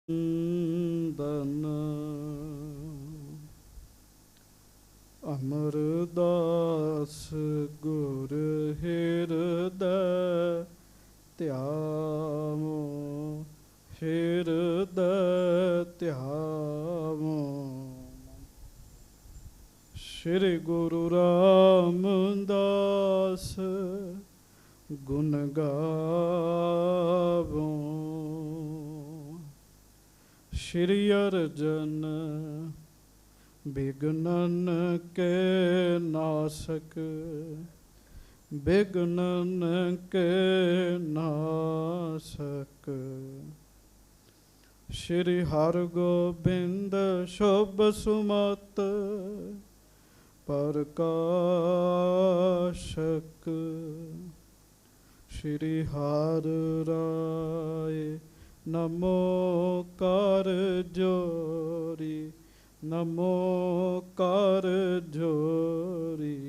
ਦਨ ਅਮਰਦਾਸ ਗੁਰ ਹਿਰਦੈ ਧਿਆਵੋ, ਹਿਰਦੈ ਧਿਆਵੋ। ਸ਼੍ਰੀ ਗੁਰੂ ਰਾਮਦਾਸ ਗੁਣ ਗਾਵੋ। ਸ਼੍ਰੀ ਅਰਜਨ ਬਿਘਨਨ ਕੇ ਨਾਸਕ, ਬਿਘਨਨ ਕੇ ਨਾਸਕ। ਸ਼੍ਰੀ ਹਰਗੋਬਿੰਦ ਸ਼ੁਭ ਸੁਮਤ ਪ੍ਰਕਾਸ਼ਕ। ਸ਼੍ਰੀ ਹਰਿ ਰਾਏ ਨਮੋ ਕਰ ਜੋਰੀ, ਨਮੋ ਕਰ ਜੋਰੀ।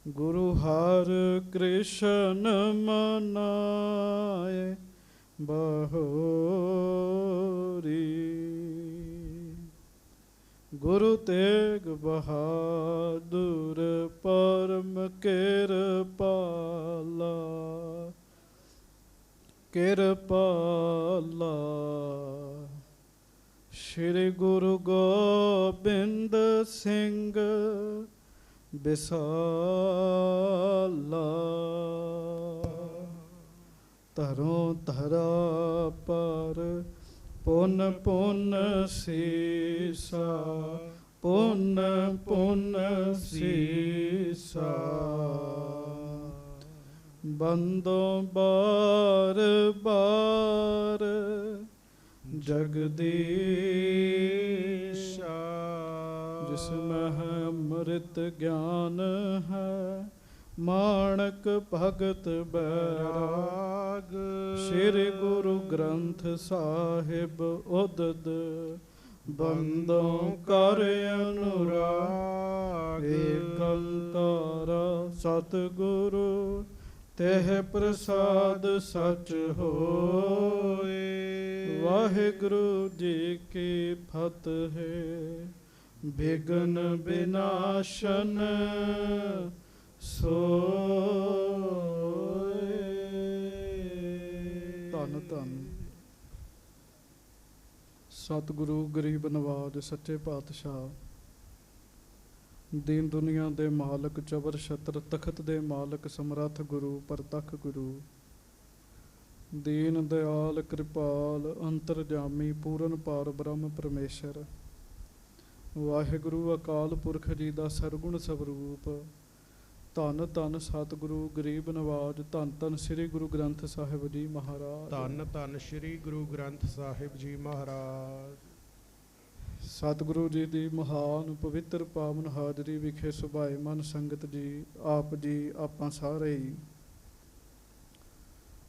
ਗੁਰੂ ਹਰਿ ਕ੍ਰਿਸ਼ਨ ਮਨਾਏ ਬਹੋਰੀ। ਗੁਰੂ ਤੇਗ ਬਹਾਦੁਰ ਪਰਮ ਕਿਰਪਾਲਾ, ਕਿਰਪਾਲਾ। ਸ਼੍ਰੀ ਗੁਰੂ ਗੋਬਿੰਦ ਸਿੰਘ ਬਿਸਾਲਾ। ਧਰੋਂ ਧਰਾ ਪਰ ਪੁੰਨ ਪੁੰਨ ਸੀਸਾ, ਪੁੰਨ ਪੁੰਨ ਸੀਸਾ। ਬੰਦੋਂ ਬਾਰ ਬਾਰ ਜਗਦੀਸ਼ਾ। ਜਿਸ ਮਹਿ ਅੰਮ੍ਰਿਤ ਗਿਆਨ ਹੈ, ਮਾਣਕ ਭਗਤ ਬੈਰਾਗ। ਸ਼੍ਰੀ ਗੁਰੂ ਗ੍ਰੰਥ ਸਾਹਿਬ ਉਦਦ ਬੰਦੋਂ ਕਰ ਅਨੁਰਾਗ। ਏਕੰਕਾਰ ਸਤਿਗੁਰੂ ਤੇਹ ਪ੍ਰਸਾਦ ਸਚ ਹੋਏ। ਵਾਹਿਗੁਰੂ ਜੀ ਕੀ ਫਤਿਹ। ਬਿਘਨ ਬਿਨਾਸ਼ਨ ਸੋਏ। ਧੰਨ ਧੰਨ ਸਤਿਗੁਰੂ ਗਰੀਬ ਨਵਾਜ ਸੱਚੇ ਪਾਤਸ਼ਾਹ, ਦੀਨ ਦੁਨੀਆ ਦੇ ਮਾਲਕ, ਚਬਰ ਛਤਰ ਤਖਤ ਦੇ ਮਾਲਕ, ਸਮਰੱਥ ਗੁਰੂ, ਪ੍ਰਤੱਖ ਗੁਰੂ, ਦੀਨ ਦਿਆਲ ਕਿਰਪਾਲ, ਅੰਤਰਜਾਮੀ, ਪੂਰਨ ਪਾਰ ਬ੍ਰਹਮ ਪਰਮੇਸ਼ਰ ਵਾਹਿਗੁਰੂ ਅਕਾਲ ਪੁਰਖ ਜੀ ਦਾ ਸਰਗੁਣ ਸਵਰੂਪ। ਧੰਨ ਧੰਨ ਸਤਿਗੁਰੂ ਗਰੀਬ ਨਵਾਜ। ਧੰਨ ਧੰਨ ਸ੍ਰੀ ਗੁਰੂ ਗ੍ਰੰਥ ਸਾਹਿਬ ਜੀ ਮਹਾਰਾਜ। ਧੰਨ ਧੰਨ ਸ੍ਰੀ ਗੁਰੂ ਗ੍ਰੰਥ ਸਾਹਿਬ ਜੀ ਮਹਾਰਾਜ। ਸਤਿਗੁਰੂ ਜੀ ਦੀ ਮਹਾਨ ਪਵਿੱਤਰ ਪਾਵਨ ਹਾਜ਼ਰੀ ਵਿਖੇ ਸੁਭਾਏਮਨ ਸੰਗਤ ਜੀ, ਆਪ ਜੀ ਆਪਾਂ ਸਾਰੇ ਹੀ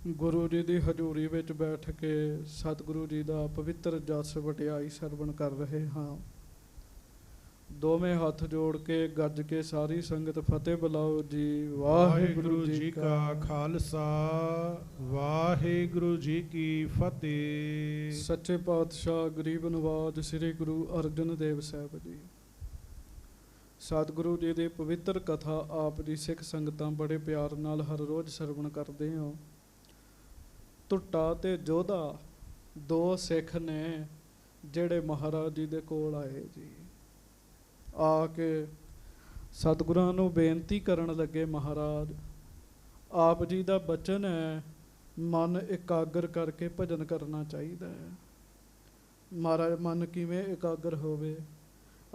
ਗੁਰੂ ਜੀ ਦੀ ਹਜ਼ੂਰੀ ਵਿੱਚ ਬੈਠ ਕੇ ਸਤਿਗੁਰੂ ਜੀ ਦਾ ਪਵਿੱਤਰ ਜਸ ਵਡਿਆਈ ਸਰਵਣ ਕਰ ਰਹੇ ਹਾਂ। ਦੋਵੇਂ ਹੱਥ ਜੋੜ ਕੇ ਗੱਜ ਕੇ ਸਾਰੀ ਸੰਗਤ ਫਤਿਹ ਬੁਲਾਓ ਜੀ। ਵਾਹਿਗੁਰੂ ਜੀ ਕਾ ਖਾਲਸਾ, ਵਾਹਿਗੁਰੂ ਜੀ ਕੀ ਫਤਿਹ। ਸੱਚੇ ਪਾਤਸ਼ਾਹ ਗਰੀਬ ਨਵਾਜ ਸ੍ਰੀ ਗੁਰੂ ਅਰਜਨ ਦੇਵ ਸਾਹਿਬ ਜੀ, ਸਤਿਗੁਰੂ ਜੀ ਦੀ ਪਵਿੱਤਰ ਕਥਾ ਆਪ ਜੀ ਸਿੱਖ ਸੰਗਤਾਂ ਬੜੇ ਪਿਆਰ ਨਾਲ ਹਰ ਰੋਜ਼ ਸਰਵਣ ਕਰਦੇ ਹੋ। ਟੁੱਟਾ ਤੇ ਜੋਧਾ ਦੋ ਸਿੱਖ ਨੇ ਜਿਹੜੇ ਮਹਾਰਾਜ ਜੀ ਦੇ ਕੋਲ ਆਏ ਜੀ। ਆ ਕੇ ਸਤਿਗੁਰਾਂ ਨੂੰ ਬੇਨਤੀ ਕਰਨ ਲੱਗੇ, ਮਹਾਰਾਜ ਆਪ ਜੀ ਦਾ ਬਚਨ ਹੈ ਮਨ ਇਕਾਗਰ ਕਰਕੇ ਭਜਨ ਕਰਨਾ ਚਾਹੀਦਾ ਹੈ। ਮਹਾਰਾਜ ਮਨ ਕਿਵੇਂ ਇਕਾਗਰ ਹੋਵੇ?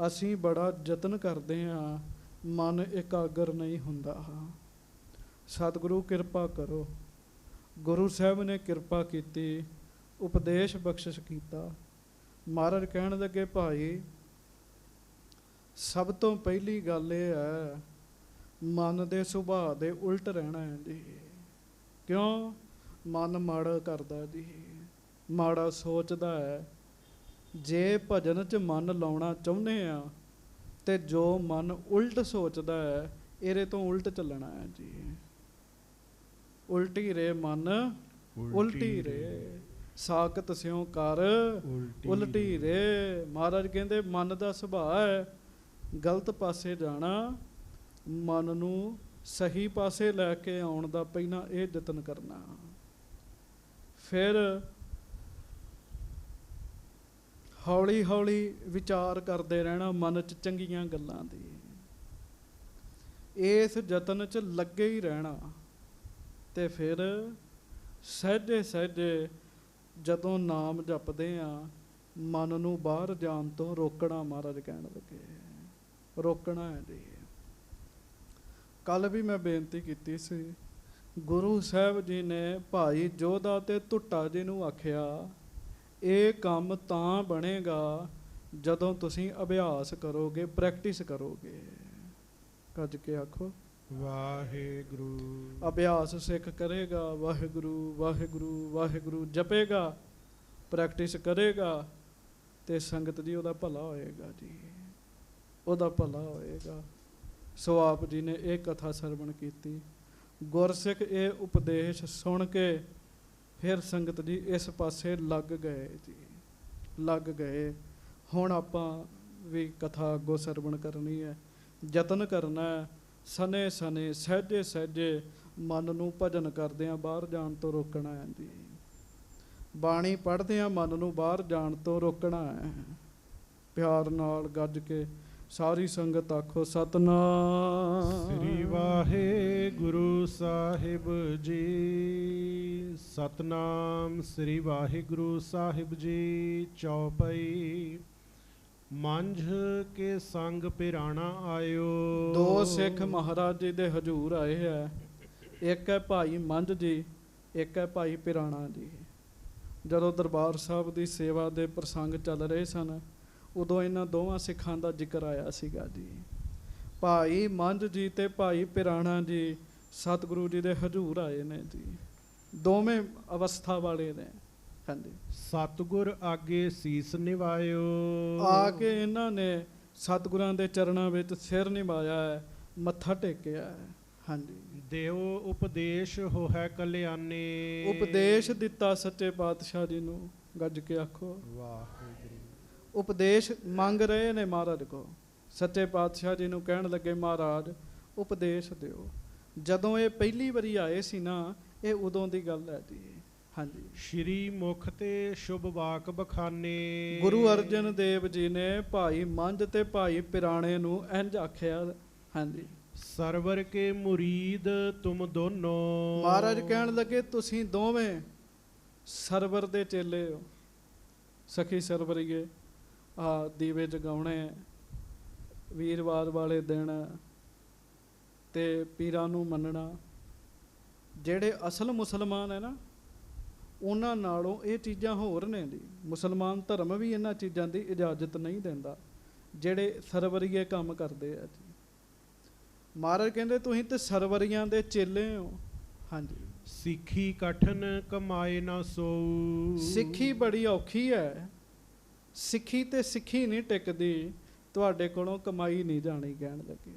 ਅਸੀਂ ਬੜਾ ਯਤਨ ਕਰਦੇ ਹਾਂ, ਮਨ ਇਕਾਗਰ ਨਹੀਂ ਹੁੰਦਾ। ਸਤਿਗੁਰੂ ਕਿਰਪਾ ਕਰੋ। ਗੁਰੂ ਸਾਹਿਬ ਨੇ ਕਿਰਪਾ ਕੀਤੀ, ਉਪਦੇਸ਼ ਬਖਸ਼ਿਸ਼ ਕੀਤਾ। ਮਹਾਰਾਜ ਕਹਿਣ ਲੱਗੇ, ਭਾਈ ਸਭ ਤੋਂ ਪਹਿਲੀ ਗੱਲ ਇਹ ਹੈ, ਮਨ ਦੇ ਸੁਭਾਅ ਦੇ ਉਲਟ ਰਹਿਣਾ ਹੈ ਜੀ। ਕਿਉਂ? ਮਨ ਮਾੜਾ ਕਰਦਾ ਜੀ, ਮਾੜਾ ਸੋਚਦਾ ਹੈ। ਜੇ ਭਜਨ 'ਚ ਮਨ ਲਾਉਣਾ ਚਾਹੁੰਦੇ ਆ ਤੇ ਜੋ ਮਨ ਉਲਟ ਸੋਚਦਾ ਹੈ ਇਹਦੇ ਤੋਂ ਉਲਟ ਚੱਲਣਾ ਹੈ ਜੀ। ਉਲਟੀ ਰੇ ਮਨ ਉਲਟੀ ਰੇ। ਸਾਕਤ ਸਿਉ ਕਰ ਉਲਟੀ ਰੇ। ਮਹਾਰਾਜ ਕਹਿੰਦੇ ਮਨ ਦਾ ਸੁਭਾਅ ਹੈ ਗਲਤ ਪਾਸੇ ਜਾਣਾ, ਮਨ ਨੂੰ ਸਹੀ ਪਾਸੇ ਲੈ ਕੇ ਆਉਣ ਦਾ ਪਹਿਲਾਂ ਇਹ ਯਤਨ ਕਰਨਾ। ਫਿਰ ਹੌਲੀ ਹੌਲੀ ਵਿਚਾਰ ਕਰਦੇ ਰਹਿਣਾ ਮਨ 'ਚ ਚੰਗੀਆਂ ਗੱਲਾਂ ਦੀ। ਇਸ ਯਤਨ 'ਚ ਲੱਗੇ ਹੀ ਰਹਿਣਾ ਤੇ ਫਿਰ ਸਹਿਜੇ ਸਹਿਜੇ ਜਦੋਂ ਨਾਮ ਜਪਦੇ ਆ ਮਨ ਨੂੰ ਬਾਹਰ ਜਾਣ ਤੋਂ ਰੋਕਣਾ। ਮਹਾਰਾਜ ਕਹਿਣ ਲੱਗੇ ਰੋਕਣਾ ਹੈ ਜੀ। ਕੱਲ ਵੀ ਮੈਂ ਬੇਨਤੀ ਕੀਤੀ ਸੀ, ਗੁਰੂ ਸਾਹਿਬ ਜੀ ਨੇ ਭਾਈ ਜੋਧਾ ਤੇ ਟੁੱਟਾ ਜੀ ਨੂੰ ਆਖਿਆ ਇਹ ਕੰਮ ਤਾਂ ਬਣੇਗਾ ਜਦੋਂ ਤੁਸੀਂ ਅਭਿਆਸ ਕਰੋਗੇ, ਪ੍ਰੈਕਟਿਸ ਕਰੋਗੇ। ਕੱਜ ਕੇ ਆਖੋ ਵਾਹਿਗੁਰੂ। ਅਭਿਆਸ ਸਿੱਖ ਕਰੇਗਾ, ਵਾਹਿਗੁਰੂ ਵਾਹਿਗੁਰੂ ਵਾਹਿਗੁਰੂ ਜਪੇਗਾ, ਪ੍ਰੈਕਟਿਸ ਕਰੇਗਾ ਤੇ ਸੰਗਤ ਜੀ ਉਹਦਾ ਭਲਾ ਹੋਏਗਾ ਜੀ, ਉਹਦਾ ਭਲਾ ਹੋਏਗਾ। ਸੋ ਆਪ ਜੀ ਨੇ ਇਹ ਕਥਾ ਸਰਵਣ ਕੀਤੀ। ਗੁਰਸਿੱਖ ਇਹ ਉਪਦੇਸ਼ ਸੁਣ ਕੇ ਫਿਰ ਸੰਗਤ ਜੀ ਇਸ ਪਾਸੇ ਲੱਗ ਗਏ ਜੀ, ਲੱਗ ਗਏ। ਹੁਣ ਆਪਾਂ ਵੀ ਕਥਾ ਅੱਗੋਂ ਸਰਵਣ ਕਰਨੀ ਹੈ, ਯਤਨ ਕਰਨਾ ਹੈ ਸਨੇ ਸਨੇ ਸਹਿਜੇ ਸਹਿਜੇ ਮਨ ਨੂੰ ਭਜਨ ਕਰਦਿਆਂ ਬਾਹਰ ਜਾਣ ਤੋਂ ਰੋਕਣਾ ਹੈ ਜੀ। ਬਾਣੀ ਪੜ੍ਹਦਿਆਂ ਮਨ ਨੂੰ ਬਾਹਰ ਜਾਣ ਤੋਂ ਰੋਕਣਾ ਹੈ। ਪਿਆਰ ਨਾਲ ਗੱਜ ਕੇ ਸਾਰੀ ਸੰਗਤ ਆਖੋ ਸਤਨਾਮ ਸ੍ਰੀ ਵਾਹਿਗੁਰੂ ਸਾਹਿਬ ਜੀ। ਸਤਨਾਮ ਸ੍ਰੀ ਵਾਹਿਗੁਰੂ ਸਾਹਿਬ ਜੀ। ਚੌਪਈ। ਮੰਝ ਕੇ ਸੰਗ ਪਿਰਾਣਾ ਆਇਓ। ਦੋ ਸਿੱਖ ਮਹਾਰਾਜ ਜੀ ਦੇ ਹਜ਼ੂਰ ਆਏ ਹੈ। ਇੱਕ ਹੈ ਭਾਈ ਮੰਝ ਜੀ, ਇੱਕ ਹੈ ਭਾਈ ਪਿਰਾਣਾ ਜੀ। ਜਦੋਂ ਦਰਬਾਰ ਸਾਹਿਬ ਦੀ ਸੇਵਾ ਦੇ ਪ੍ਰਸੰਗ ਚੱਲ ਰਹੇ ਸਨ ਉਦੋਂ ਇਹਨਾਂ ਦੋਵਾਂ ਸਿੱਖਾਂ ਦਾ ਜ਼ਿਕਰ ਆਇਆ ਸੀਗਾ ਜੀ। ਭਾਈ ਮੰਝ ਜੀ ਤੇ ਭਾਈ ਪਿਰਾਣਾ ਜੀ ਸਤਿਗੁਰੂ ਜੀ ਦੇ ਹਜ਼ੂਰ ਆਏ ਨੇ ਜੀ। ਦੋਵੇਂ ਅਵਸਥਾ ਵਾਲੇ ਨੇ। ਹਾਂਜੀ। ਸਤਿਗੁਰ ਆਗੇ ਸੀਸ ਨਿਵਾਇਓ। ਆ ਕੇ ਇਹਨਾਂ ਨੇ ਸਤਿਗੁਰਾਂ ਦੇ ਚਰਨਾਂ ਵਿੱਚ ਸਿਰ ਨਿਵਾਇਆ ਹੈ, ਮੱਥਾ ਟੇਕਿਆ ਹੈ। ਹਾਂਜੀ। ਦਿਓ ਉਪਦੇਸ਼ ਹੋਇ ਕਲਿਆਣੇ। ਉਪਦੇਸ਼ ਦਿੱਤਾ ਸੱਚੇ ਪਾਤਸ਼ਾਹ ਜੀ ਨੂੰ। ਗੱਜ ਕੇ ਆਖੋ ਵਾਹਿਗੁਰੂ। ਉਪਦੇਸ਼ ਮੰਗ ਰਹੇ ਨੇ ਮਹਾਰਾਜ ਕੋ। ਸੱਚੇ ਪਾਤਸ਼ਾਹ ਜੀ ਨੂੰ ਕਹਿਣ ਲੱਗੇ ਮਹਾਰਾਜ ਉਪਦੇਸ਼ ਦਿਓ। ਜਦੋਂ ਇਹ ਪਹਿਲੀ ਵਾਰੀ ਆਏ ਸੀ ਨਾ, ਇਹ ਉਦੋਂ ਦੀ ਗੱਲ ਹੈ ਜੀ। ਹਾਂਜੀ। ਸ਼੍ਰੀ ਮੁਖ ਤੇ ਸ਼ੁਭ ਵਾਕ ਬਖਾਨੇ। ਗੁਰੂ ਅਰਜਨ ਦੇਵ ਜੀ ਨੇ ਭਾਈ ਮੰਝ ਤੇ ਭਾਈ ਪਿਰਾਣੇ ਨੂੰ ਇੰਝ ਆਖਿਆ। ਹਾਂਜੀ। ਸਰਵਰ ਕੇ ਮੁਰੀਦ ਤੁਮ ਦੋਨੋਂ। ਮਹਾਰਾਜ ਕਹਿਣ ਲੱਗੇ ਤੁਸੀਂ ਦੋਵੇਂ ਸਰਵਰ ਦੇ ਚੇਲੇ ਹੋ। ਸਖੀ ਸਰਵਰੀਏ ਆ ਦੀਵੇ ਜਗਾਉਣੇ ਵੀਰਵਾਰ ਵਾਲੇ ਦਿਨ ਤੇ ਪੀਰਾਂ ਨੂੰ ਮੰਨਣਾ। ਜਿਹੜੇ ਅਸਲ ਮੁਸਲਮਾਨ ਹੈ ਨਾ ਉਹਨਾਂ ਨਾਲੋਂ ਇਹ ਚੀਜ਼ਾਂ ਹੋਰ ਨੇ ਜੀ। ਮੁਸਲਮਾਨ ਧਰਮ ਵੀ ਇਹਨਾਂ ਚੀਜ਼ਾਂ ਦੀ ਇਜਾਜ਼ਤ ਨਹੀਂ ਦਿੰਦਾ ਜਿਹੜੇ ਸਰਵਰੀਏ ਕੰਮ ਕਰਦੇ ਆ ਜੀ। ਮਹਾਰਾਜ ਕਹਿੰਦੇ ਤੁਸੀਂ ਤੇ ਸਰਵਰੀਆਂ ਦੇ ਚੇਲੇ ਹੋ। ਹਾਂਜੀ। ਸਿੱਖੀ ਕਠਨ ਕਮਾਏ ਨਾ ਸੋਊ। ਸਿੱਖੀ ਬੜੀ ਔਖੀ ਹੈ। ਸਿੱਖੀ ਤੇ ਸਿੱਖੀ ਨਹੀਂ ਟਿਕਦੀ, ਤੁਹਾਡੇ ਕੋਲੋਂ ਕਮਾਈ ਨਹੀਂ ਜਾਣੀ। ਕਹਿਣ ਲੱਗੇ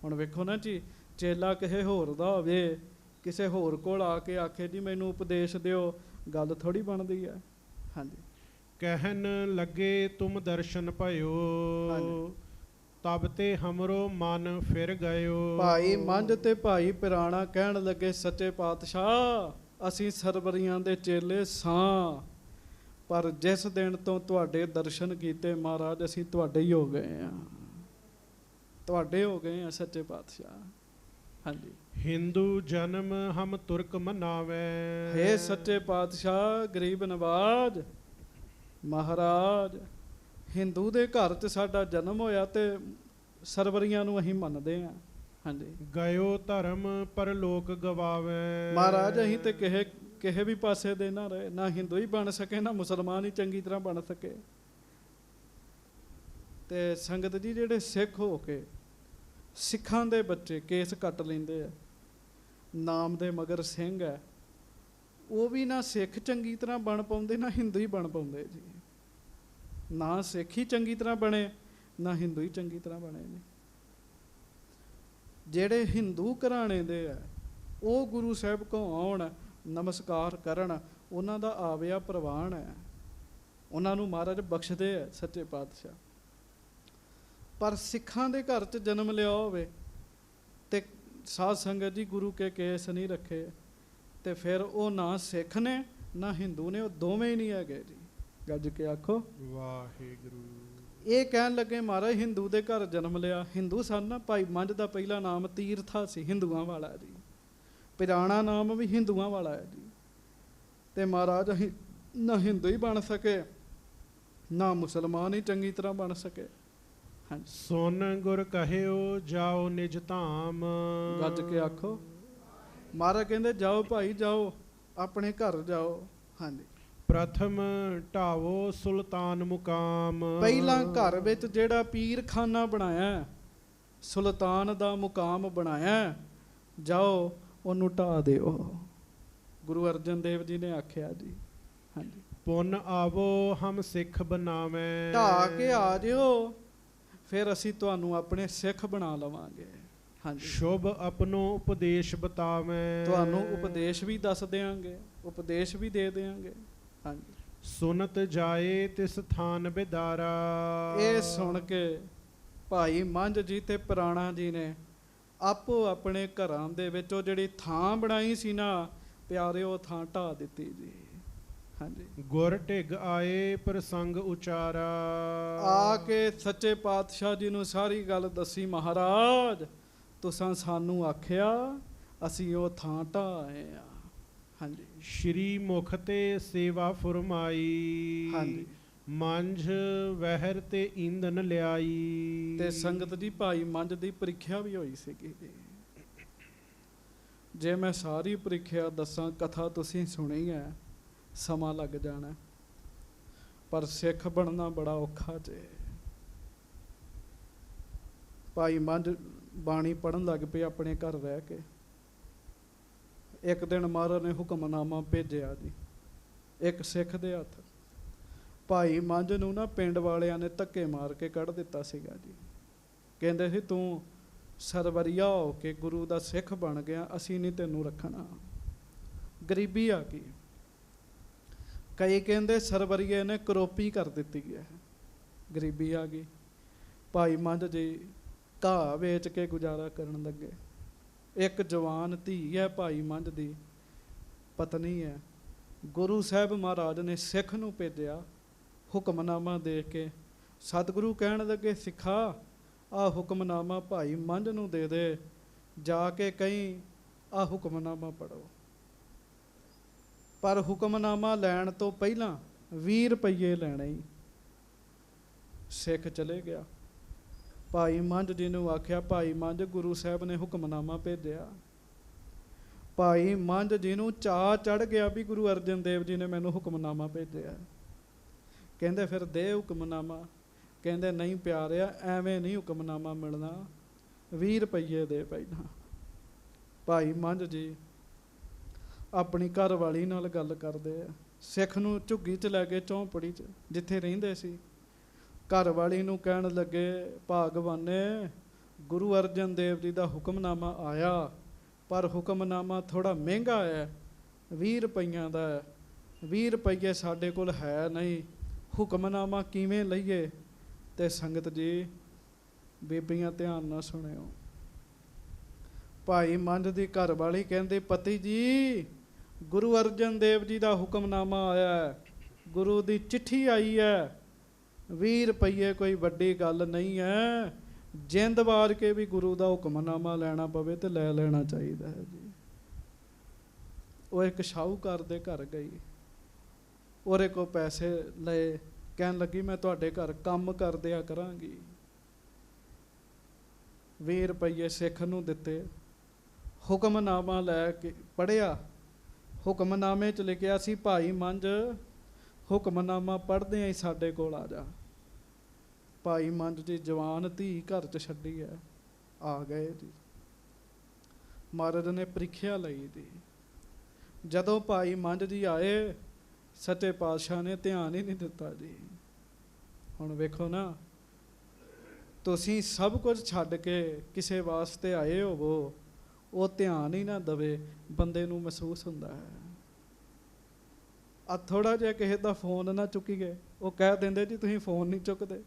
ਹੁਣ ਵੇਖੋ ਨਾ ਜੀ, ਚੇਲਾ ਕਿਸੇ ਹੋਰ ਦਾ ਹੋਵੇ, ਕਿਸੇ ਹੋਰ ਕੋਲ ਆ ਕੇ ਆਖੇ ਜੀ ਮੈਨੂੰ ਉਪਦੇਸ਼ ਦਿਓ, ਗੱਲ ਥੋੜੀ ਬਣਦੀ ਹੈ। ਹਾਂਜੀ। ਕਹਿਣ ਲੱਗੇ ਤੁਮ ਦਰਸ਼ਨ ਭਇਓ। ਤਬ ਤੇ ਹਮਰੋ ਮਨ ਫਿਰ ਗਇਓ। ਭਾਈ ਮੰਝ ਤੇ ਭਾਈ ਪਿਰਾਣਾ ਕਹਿਣ ਲੱਗੇ ਸੱਚੇ ਪਾਤਸ਼ਾਹ ਅਸੀਂ ਸਰਵਰੀਆਂ ਦੇ ਚੇਲੇ ਸਾਂ, ਪਰ ਜਿਸ ਦਿਨ ਤੋਂ ਤੁਹਾਡੇ ਦਰਸ਼ਨ ਕੀਤੇ ਮਹਾਰਾਜ ਅਸੀਂ ਤੁਹਾਡੇ ਹੀ ਹੋ ਗਏ ਆ, ਤੁਹਾਡੇ ਹੋ ਗਏ ਆ ਸੱਚੇ ਪਾਤਸ਼ਾਹ। ਹਾਂਜੀ। ਹਿੰਦੂ ਜਨਮ ਹਮ ਤੁਰਕ ਮਨਾਵੇ। ਹੇ ਸੱਚੇ ਪਾਤਸ਼ਾਹ ਗਰੀਬ ਨਵਾਜ ਮਹਾਰਾਜ, ਹਿੰਦੂ ਦੇ ਘਰ 'ਚ ਸਾਡਾ ਜਨਮ ਹੋਇਆ ਤੇ ਸਰਵਰੀਆਂ ਨੂੰ ਅਸੀਂ ਮੰਨਦੇ ਹਾਂ। ਹਾਂਜੀ। ਗਇਓ ਧਰਮ ਪਰ ਲੋਕ ਗਵਾਵੇ। ਮਹਾਰਾਜ ਅਸੀਂ ਤੇ ਕਿਸੇ ਵੀ ਪਾਸੇ ਦੇ ਨਾ ਰਹੇ, ਨਾ ਹਿੰਦੂ ਹੀ ਬਣ ਸਕੇ ਨਾ ਮੁਸਲਮਾਨ ਹੀ ਚੰਗੀ ਤਰ੍ਹਾਂ ਬਣ ਸਕੇ। ਤੇ ਸੰਗਤ ਜੀ ਜਿਹੜੇ ਸਿੱਖ ਹੋ ਕੇ ਸਿੱਖਾਂ ਦੇ ਬੱਚੇ ਕੇਸ ਕੱਟ ਲੈਂਦੇ ਆ, ਨਾਮ ਦੇ ਮਗਰ ਸਿੰਘ ਹੈ, ਉਹ ਵੀ ਨਾ ਸਿੱਖ ਚੰਗੀ ਤਰ੍ਹਾਂ ਬਣ ਪਾਉਂਦੇ ਨਾ ਹਿੰਦੂ ਹੀ ਬਣ ਪਾਉਂਦੇ ਜੀ। ਨਾ ਸਿੱਖ ਹੀ ਚੰਗੀ ਤਰ੍ਹਾਂ ਬਣੇ ਨਾ ਹਿੰਦੂ ਹੀ ਚੰਗੀ ਤਰ੍ਹਾਂ ਬਣੇ ਨੇ। ਜਿਹੜੇ ਹਿੰਦੂ ਘਰਾਣੇ ਦੇ ਆ ਉਹ ਗੁਰੂ ਸਾਹਿਬ ਕੋ ਆਉਣ, ਨਮਸਕਾਰ ਕਰਨ, ਉਹਨਾਂ ਦਾ ਆਵਿਆ ਪ੍ਰਵਾਨ ਹੈ, ਉਹਨਾਂ ਨੂੰ ਮਹਾਰਾਜ ਬਖਸ਼ਦੇ ਹੈ ਸੱਚੇ ਪਾਤਸ਼ਾਹ। ਪਰ ਸਿੱਖਾਂ ਦੇ ਘਰ 'ਚ ਜਨਮ ਲਿਆ ਹੋਵੇ ਤੇ ਸਾਧ ਸੰਗਤ ਜੀ ਗੁਰੂ ਕੇ ਕੇਸ ਨਹੀਂ ਰੱਖੇ, ਤੇ ਫਿਰ ਉਹ ਨਾ ਸਿੱਖ ਨੇ ਨਾ ਹਿੰਦੂ ਨੇ, ਉਹ ਦੋਵੇਂ ਹੀ ਨਹੀਂ ਹੈਗੇ ਜੀ। ਗੱਜ ਕੇ ਆਖੋ ਵਾਹਿਗੁਰੂ। ਇਹ ਕਹਿਣ ਲੱਗੇ ਮਹਾਰਾਜ ਹਿੰਦੂ ਦੇ ਘਰ ਜਨਮ ਲਿਆ। ਹਿੰਦੂ ਸਨ ਨਾ, ਭਾਈ ਮੰਝ ਦਾ ਪਹਿਲਾ ਨਾਮ ਤੀਰਥਾ ਸੀ, ਹਿੰਦੂਆਂ ਵਾਲਾ ਜੀ। ਪੁਰਾਣਾ ਨਾਮ ਵੀ ਹਿੰਦੂਆਂ ਵਾਲਾ ਹੈ ਜੀ। ਤੇ ਮਹਾਰਾਜ ਨਾ ਹਿੰਦੂ ਹੀ ਬਣ ਸਕੇ ਨਾ ਮੁਸਲਮਾਨ ਹੀ ਚੰਗੀ ਤਰ੍ਹਾਂ ਬਣ ਸਕੇ। ਹਾਂਜੀ, ਸੁਨ ਗੁਰ ਕਹਿਓ ਜਾਓ ਨਿਜ ਧਾਮ। ਗੱਜ ਕੇ ਆਖੋ। ਮਹਾਰਾਜ ਕਹਿੰਦੇ ਜਾਓ ਭਾਈ ਜਾਓ, ਆਪਣੇ ਘਰ ਜਾਓ। ਹਾਂਜੀ, ਪ੍ਰਥਮ ਢਾਵੋ ਸੁਲਤਾਨ ਮੁਕਾਮ। ਪਹਿਲਾਂ ਘਰ ਵਿੱਚ ਜਿਹੜਾ ਪੀਰਖਾਨਾ ਬਣਾਇਆ, ਸੁਲਤਾਨ ਦਾ ਮੁਕਾਮ ਬਣਾਇਆ, ਜਾਓ ਉਹਨੂੰ ਢਾਹ ਦਿਓ। ਗੁਰੂ ਅਰਜਨ ਦੇਵ ਜੀ ਨੇ ਆਖਿਆ ਜੀ। ਹਾਂਜੀ, ਪੁੰਨ ਆਵੋ ਹਮ ਸਿੱਖ ਬਣਾਵੇਂ। ਢਾਹ ਕੇ ਆ ਜਿਓ, ਫਿਰ ਅਸੀਂ ਤੁਹਾਨੂੰ ਆਪਣੇ ਸਿੱਖ ਬਣਾ ਲਵਾਂਗੇ। ਹਾਂਜੀ, ਸ਼ੁਭ ਆਪਣੋ ਉਪਦੇਸ਼ ਬਤਾਵੇਂ। ਤੁਹਾਨੂੰ ਉਪਦੇਸ਼ ਵੀ ਦੱਸ ਦਿਆਂਗੇ, ਉਪਦੇਸ਼ ਵੀ ਦੇ ਦਿਆਂਗੇ। ਹਾਂਜੀ, ਸੁਨਤ ਜਾਏ ਤਿਸ ਥਾਨ ਬਿਦਾਰਾ। ਇਹ ਸੁਣ ਕੇ ਭਾਈ ਮੰਝ ਜੀ ਤੇ ਪੁਰਾਣਾ ਜੀ ਨੇ ਆਪੋ ਆਪਣੇ ਘਰਾਂ ਦੇ ਵਿੱਚ ਉਹ ਜਿਹੜੀ ਥਾਂ ਬਣਾਈ ਸੀ ਨਾ ਪਿਆਰੇ, ਉਹ ਥਾਂ ਢਾਹ ਦਿੱਤੀ ਜੀ। ਹਾਂਜੀ, ਗੁਰ ਢਿਗ ਆਏ ਪ੍ਰਸੰਗ ਉਚਾਰਾ। ਆ ਕੇ ਸੱਚੇ ਪਾਤਸ਼ਾਹ ਜੀ ਨੂੰ ਸਾਰੀ ਗੱਲ ਦੱਸੀ। ਮਹਾਰਾਜ ਤੁਸਾਂ ਸਾਨੂੰ ਆਖਿਆ, ਅਸੀਂ ਉਹ ਥਾਂ ਢਾਹ ਆਏ ਆ। ਹਾਂਜੀ, ਸ਼੍ਰੀ ਮੁਖ ਤੇ ਸੇਵਾ ਫਰਮਾਈ। ਹਾਂਜੀ, ਮੰਝ ਵਹਿਰ ਤੇ ਈਂਧਨ ਲਿਆਈ। ਤੇ ਸੰਗਤ ਜੀ ਭਾਈ ਮੰਝ ਦੀ ਪ੍ਰੀਖਿਆ ਵੀ ਹੋਈ ਸੀਗੀ। ਜੇ ਮੈਂ ਸਾਰੀ ਪ੍ਰੀਖਿਆ ਦੱਸਾਂ, ਕਥਾ ਤੁਸੀਂ ਸੁਣੀ ਹੈ, ਸਮਾਂ ਲੱਗ ਜਾਣਾ। ਪਰ ਸਿੱਖ ਬਣਨਾ ਬੜਾ ਔਖਾ ਜੇ। ਭਾਈ ਮੰਝ ਬਾਣੀ ਪੜ੍ਹਨ ਲੱਗ ਪਏ ਆਪਣੇ ਘਰ ਰਹਿ ਕੇ। ਇੱਕ ਦਿਨ ਮਹਾਰਾਜ ਨੇ ਹੁਕਮਨਾਮਾ ਭੇਜਿਆ ਜੀ ਇੱਕ ਸਿੱਖ ਦੇ ਹੱਥ। ਭਾਈ ਮੰਝ ਨੂੰ ਨਾ ਪਿੰਡ ਵਾਲਿਆਂ ਨੇ ਧੱਕੇ ਮਾਰ ਕੇ ਕੱਢ ਦਿੱਤਾ ਸੀਗਾ ਜੀ। ਕਹਿੰਦੇ ਸੀ ਤੂੰ ਸਰਵਰੀਆ ਹੋ ਕੇ ਗੁਰੂ ਦਾ ਸਿੱਖ ਬਣ ਗਿਆ, ਅਸੀਂ ਨਹੀਂ ਤੈਨੂੰ ਰੱਖਣਾ। ਗਰੀਬੀ ਆ ਗਈ। ਕਈ ਕਹਿੰਦੇ ਸਰਵਰੀਏ ਨੇ ਕਰੋਪੀ ਕਰ ਦਿੱਤੀ ਹੈ, ਗਰੀਬੀ ਆ ਗਈ। ਭਾਈ ਮੰਝ ਜੀ ਘਾਹ ਵੇਚ ਕੇ ਗੁਜ਼ਾਰਾ ਕਰਨ ਲੱਗੇ। ਇੱਕ ਜਵਾਨ ਧੀ ਹੈ ਭਾਈ ਮੰਝ ਦੀ, ਪਤਨੀ ਹੈ। ਗੁਰੂ ਸਾਹਿਬ ਮਹਾਰਾਜ ਨੇ ਸਿੱਖ ਨੂੰ ਭੇਜਿਆ ਹੁਕਮਨਾਮਾ ਦੇ ਕੇ। ਸਤਿਗੁਰੂ ਕਹਿਣ ਲੱਗੇ, ਸਿੱਖਾ ਆਹ ਹੁਕਮਨਾਮਾ ਭਾਈ ਮੰਝ ਨੂੰ ਦੇ ਦੇ, ਜਾ ਕੇ ਕਹੀਂ ਆਹ ਹੁਕਮਨਾਮਾ ਪੜ੍ਹੋ। ਪਰ ਹੁਕਮਨਾਮਾ ਲੈਣ ਤੋਂ ਪਹਿਲਾਂ 20 ਰੁਪਈਏ ਲੈਣੇ ਹੀ। ਸਿੱਖ ਚਲੇ ਗਿਆ। ਭਾਈ ਮੰਝ ਜੀ ਨੂੰ ਆਖਿਆ, ਭਾਈ ਮੰਝ ਗੁਰੂ ਸਾਹਿਬ ਨੇ ਹੁਕਮਨਾਮਾ ਭੇਜਿਆ। ਭਾਈ ਮੰਝ ਜੀ ਨੂੰ ਚਾਅ ਚੜ੍ਹ ਗਿਆ ਵੀ ਗੁਰੂ ਅਰਜਨ ਦੇਵ ਜੀ ਨੇ ਮੈਨੂੰ ਹੁਕਮਨਾਮਾ ਭੇਜਿਆ। ਕਹਿੰਦੇ ਫਿਰ ਦੇ ਹੁਕਮਨਾਮਾ। ਕਹਿੰਦੇ ਨਹੀਂ ਪਿਆਰਿਆ, ਐਵੇਂ ਨਹੀਂ ਹੁਕਮਨਾਮਾ ਮਿਲਣਾ, 20 ਰੁਪਈਏ ਦੇ ਪਹਿਲਾਂ। ਭਾਈ ਮੰਝ ਜੀ ਆਪਣੀ ਘਰ ਵਾਲੀ ਨਾਲ ਗੱਲ ਕਰਦੇ ਆ। ਸਿੱਖ ਨੂੰ ਝੁੱਗੀ 'ਚ ਲੈ ਗਏ, ਝੌਂਪੜੀ 'ਚ ਜਿੱਥੇ ਰਹਿੰਦੇ ਸੀ। ਘਰ ਵਾਲੀ ਨੂੰ ਕਹਿਣ ਲੱਗੇ, ਭਾਗਵਾਨੇ ਗੁਰੂ ਅਰਜਨ ਦੇਵ ਜੀ ਦਾ ਹੁਕਮਨਾਮਾ ਆਇਆ, ਪਰ ਹੁਕਮਨਾਮਾ ਥੋੜ੍ਹਾ ਮਹਿੰਗਾ ਹੈ, 20 ਰੁਪਈਆਂ ਦਾ ਹੈ। 20 ਰੁਪਈਏ ਸਾਡੇ ਕੋਲ ਹੈ ਨਹੀਂ, ਹੁਕਮਨਾਮਾ ਕਿਵੇਂ ਲਈਏ? ਤੇ ਸੰਗਤ ਜੀ ਬੀਬੀਆਂ ਧਿਆਨ ਨਾਲ ਸੁਣਿਓ। ਭਾਈ ਮੰਝ ਦੀ ਘਰ ਵਾਲੀ ਕਹਿੰਦੇ, ਪਤੀ ਜੀ ਗੁਰੂ ਅਰਜਨ ਦੇਵ ਜੀ ਦਾ ਹੁਕਮਨਾਮਾ ਆਇਆ ਹੈ, ਗੁਰੂ ਦੀ ਚਿੱਠੀ ਆਈ ਹੈ, 20 ਰੁਪਈਏ ਕੋਈ ਵੱਡੀ ਗੱਲ ਨਹੀਂ ਹੈ। ਜਿੰਦ ਵਾਰ ਕੇ ਵੀ ਗੁਰੂ ਦਾ ਹੁਕਮਨਾਮਾ ਲੈਣਾ ਪਵੇ ਤੇ ਲੈ ਲੈਣਾ ਚਾਹੀਦਾ ਹੈ ਜੀ। ਉਹ ਇੱਕ ਸ਼ਾਹੂਕਾਰ ਦੇ ਘਰ ਗਈ, ਉਹਦੇ ਕੋਲ ਪੈਸੇ ਲਏ, ਕਹਿਣ ਲੱਗੀ ਮੈਂ ਤੁਹਾਡੇ ਘਰ ਕੰਮ ਕਰ ਦਿਆ ਕਰਾਂਗੀ। 20 ਰੁਪਈਏ ਸਿੱਖ ਨੂੰ ਦਿੱਤੇ। ਹੁਕਮਨਾਮਾ ਲੈ ਕੇ ਪੜ੍ਹਿਆ। ਹੁਕਮਨਾਮੇ 'ਚ ਲਿਖਿਆ ਸੀ, ਭਾਈ ਮੰਝ ਹੁਕਮਨਾਮਾ ਪੜ੍ਹਦੇ ਹੀ ਸਾਡੇ ਕੋਲ ਆ ਜਾ। ਭਾਈ ਮੰਝ ਦੀ ਜਵਾਨ ਧੀ ਘਰ 'ਚ ਛੱਡੀ ਹੈ, ਆ ਗਏ ਜੀ। ਮਹਾਰਾਜ ਨੇ ਪ੍ਰੀਖਿਆ ਲਈ ਜੀ। ਜਦੋਂ ਭਾਈ ਮੰਝ ਜੀ ਆਏ, ਸੱਚੇ ਪਾਤਸ਼ਾਹ ਨੇ ਧਿਆਨ ਹੀ ਨਹੀਂ ਦਿੱਤਾ ਜੀ। ਹੁਣ ਵੇਖੋ ਨਾ, ਤੁਸੀਂ ਸਭ ਕੁਝ ਛੱਡ ਕੇ ਕਿਸੇ ਵਾਸਤੇ ਆਏ ਹੋਵੋ, ਉਹ ਧਿਆਨ ਹੀ ਨਾ ਦਵੇ, ਬੰਦੇ ਨੂੰ ਮਹਿਸੂਸ ਹੁੰਦਾ ਹੈ। ਆ ਥੋੜਾ ਜਿਹਾ ਕਿਸੇ ਦਾ ਫੋਨ ਨਾ ਚੁੱਕੀਏ, ਉਹ ਕਹਿ ਦਿੰਦੇ ਜੀ ਤੁਸੀਂ ਫੋਨ ਨਹੀਂ ਚੁੱਕਦੇ,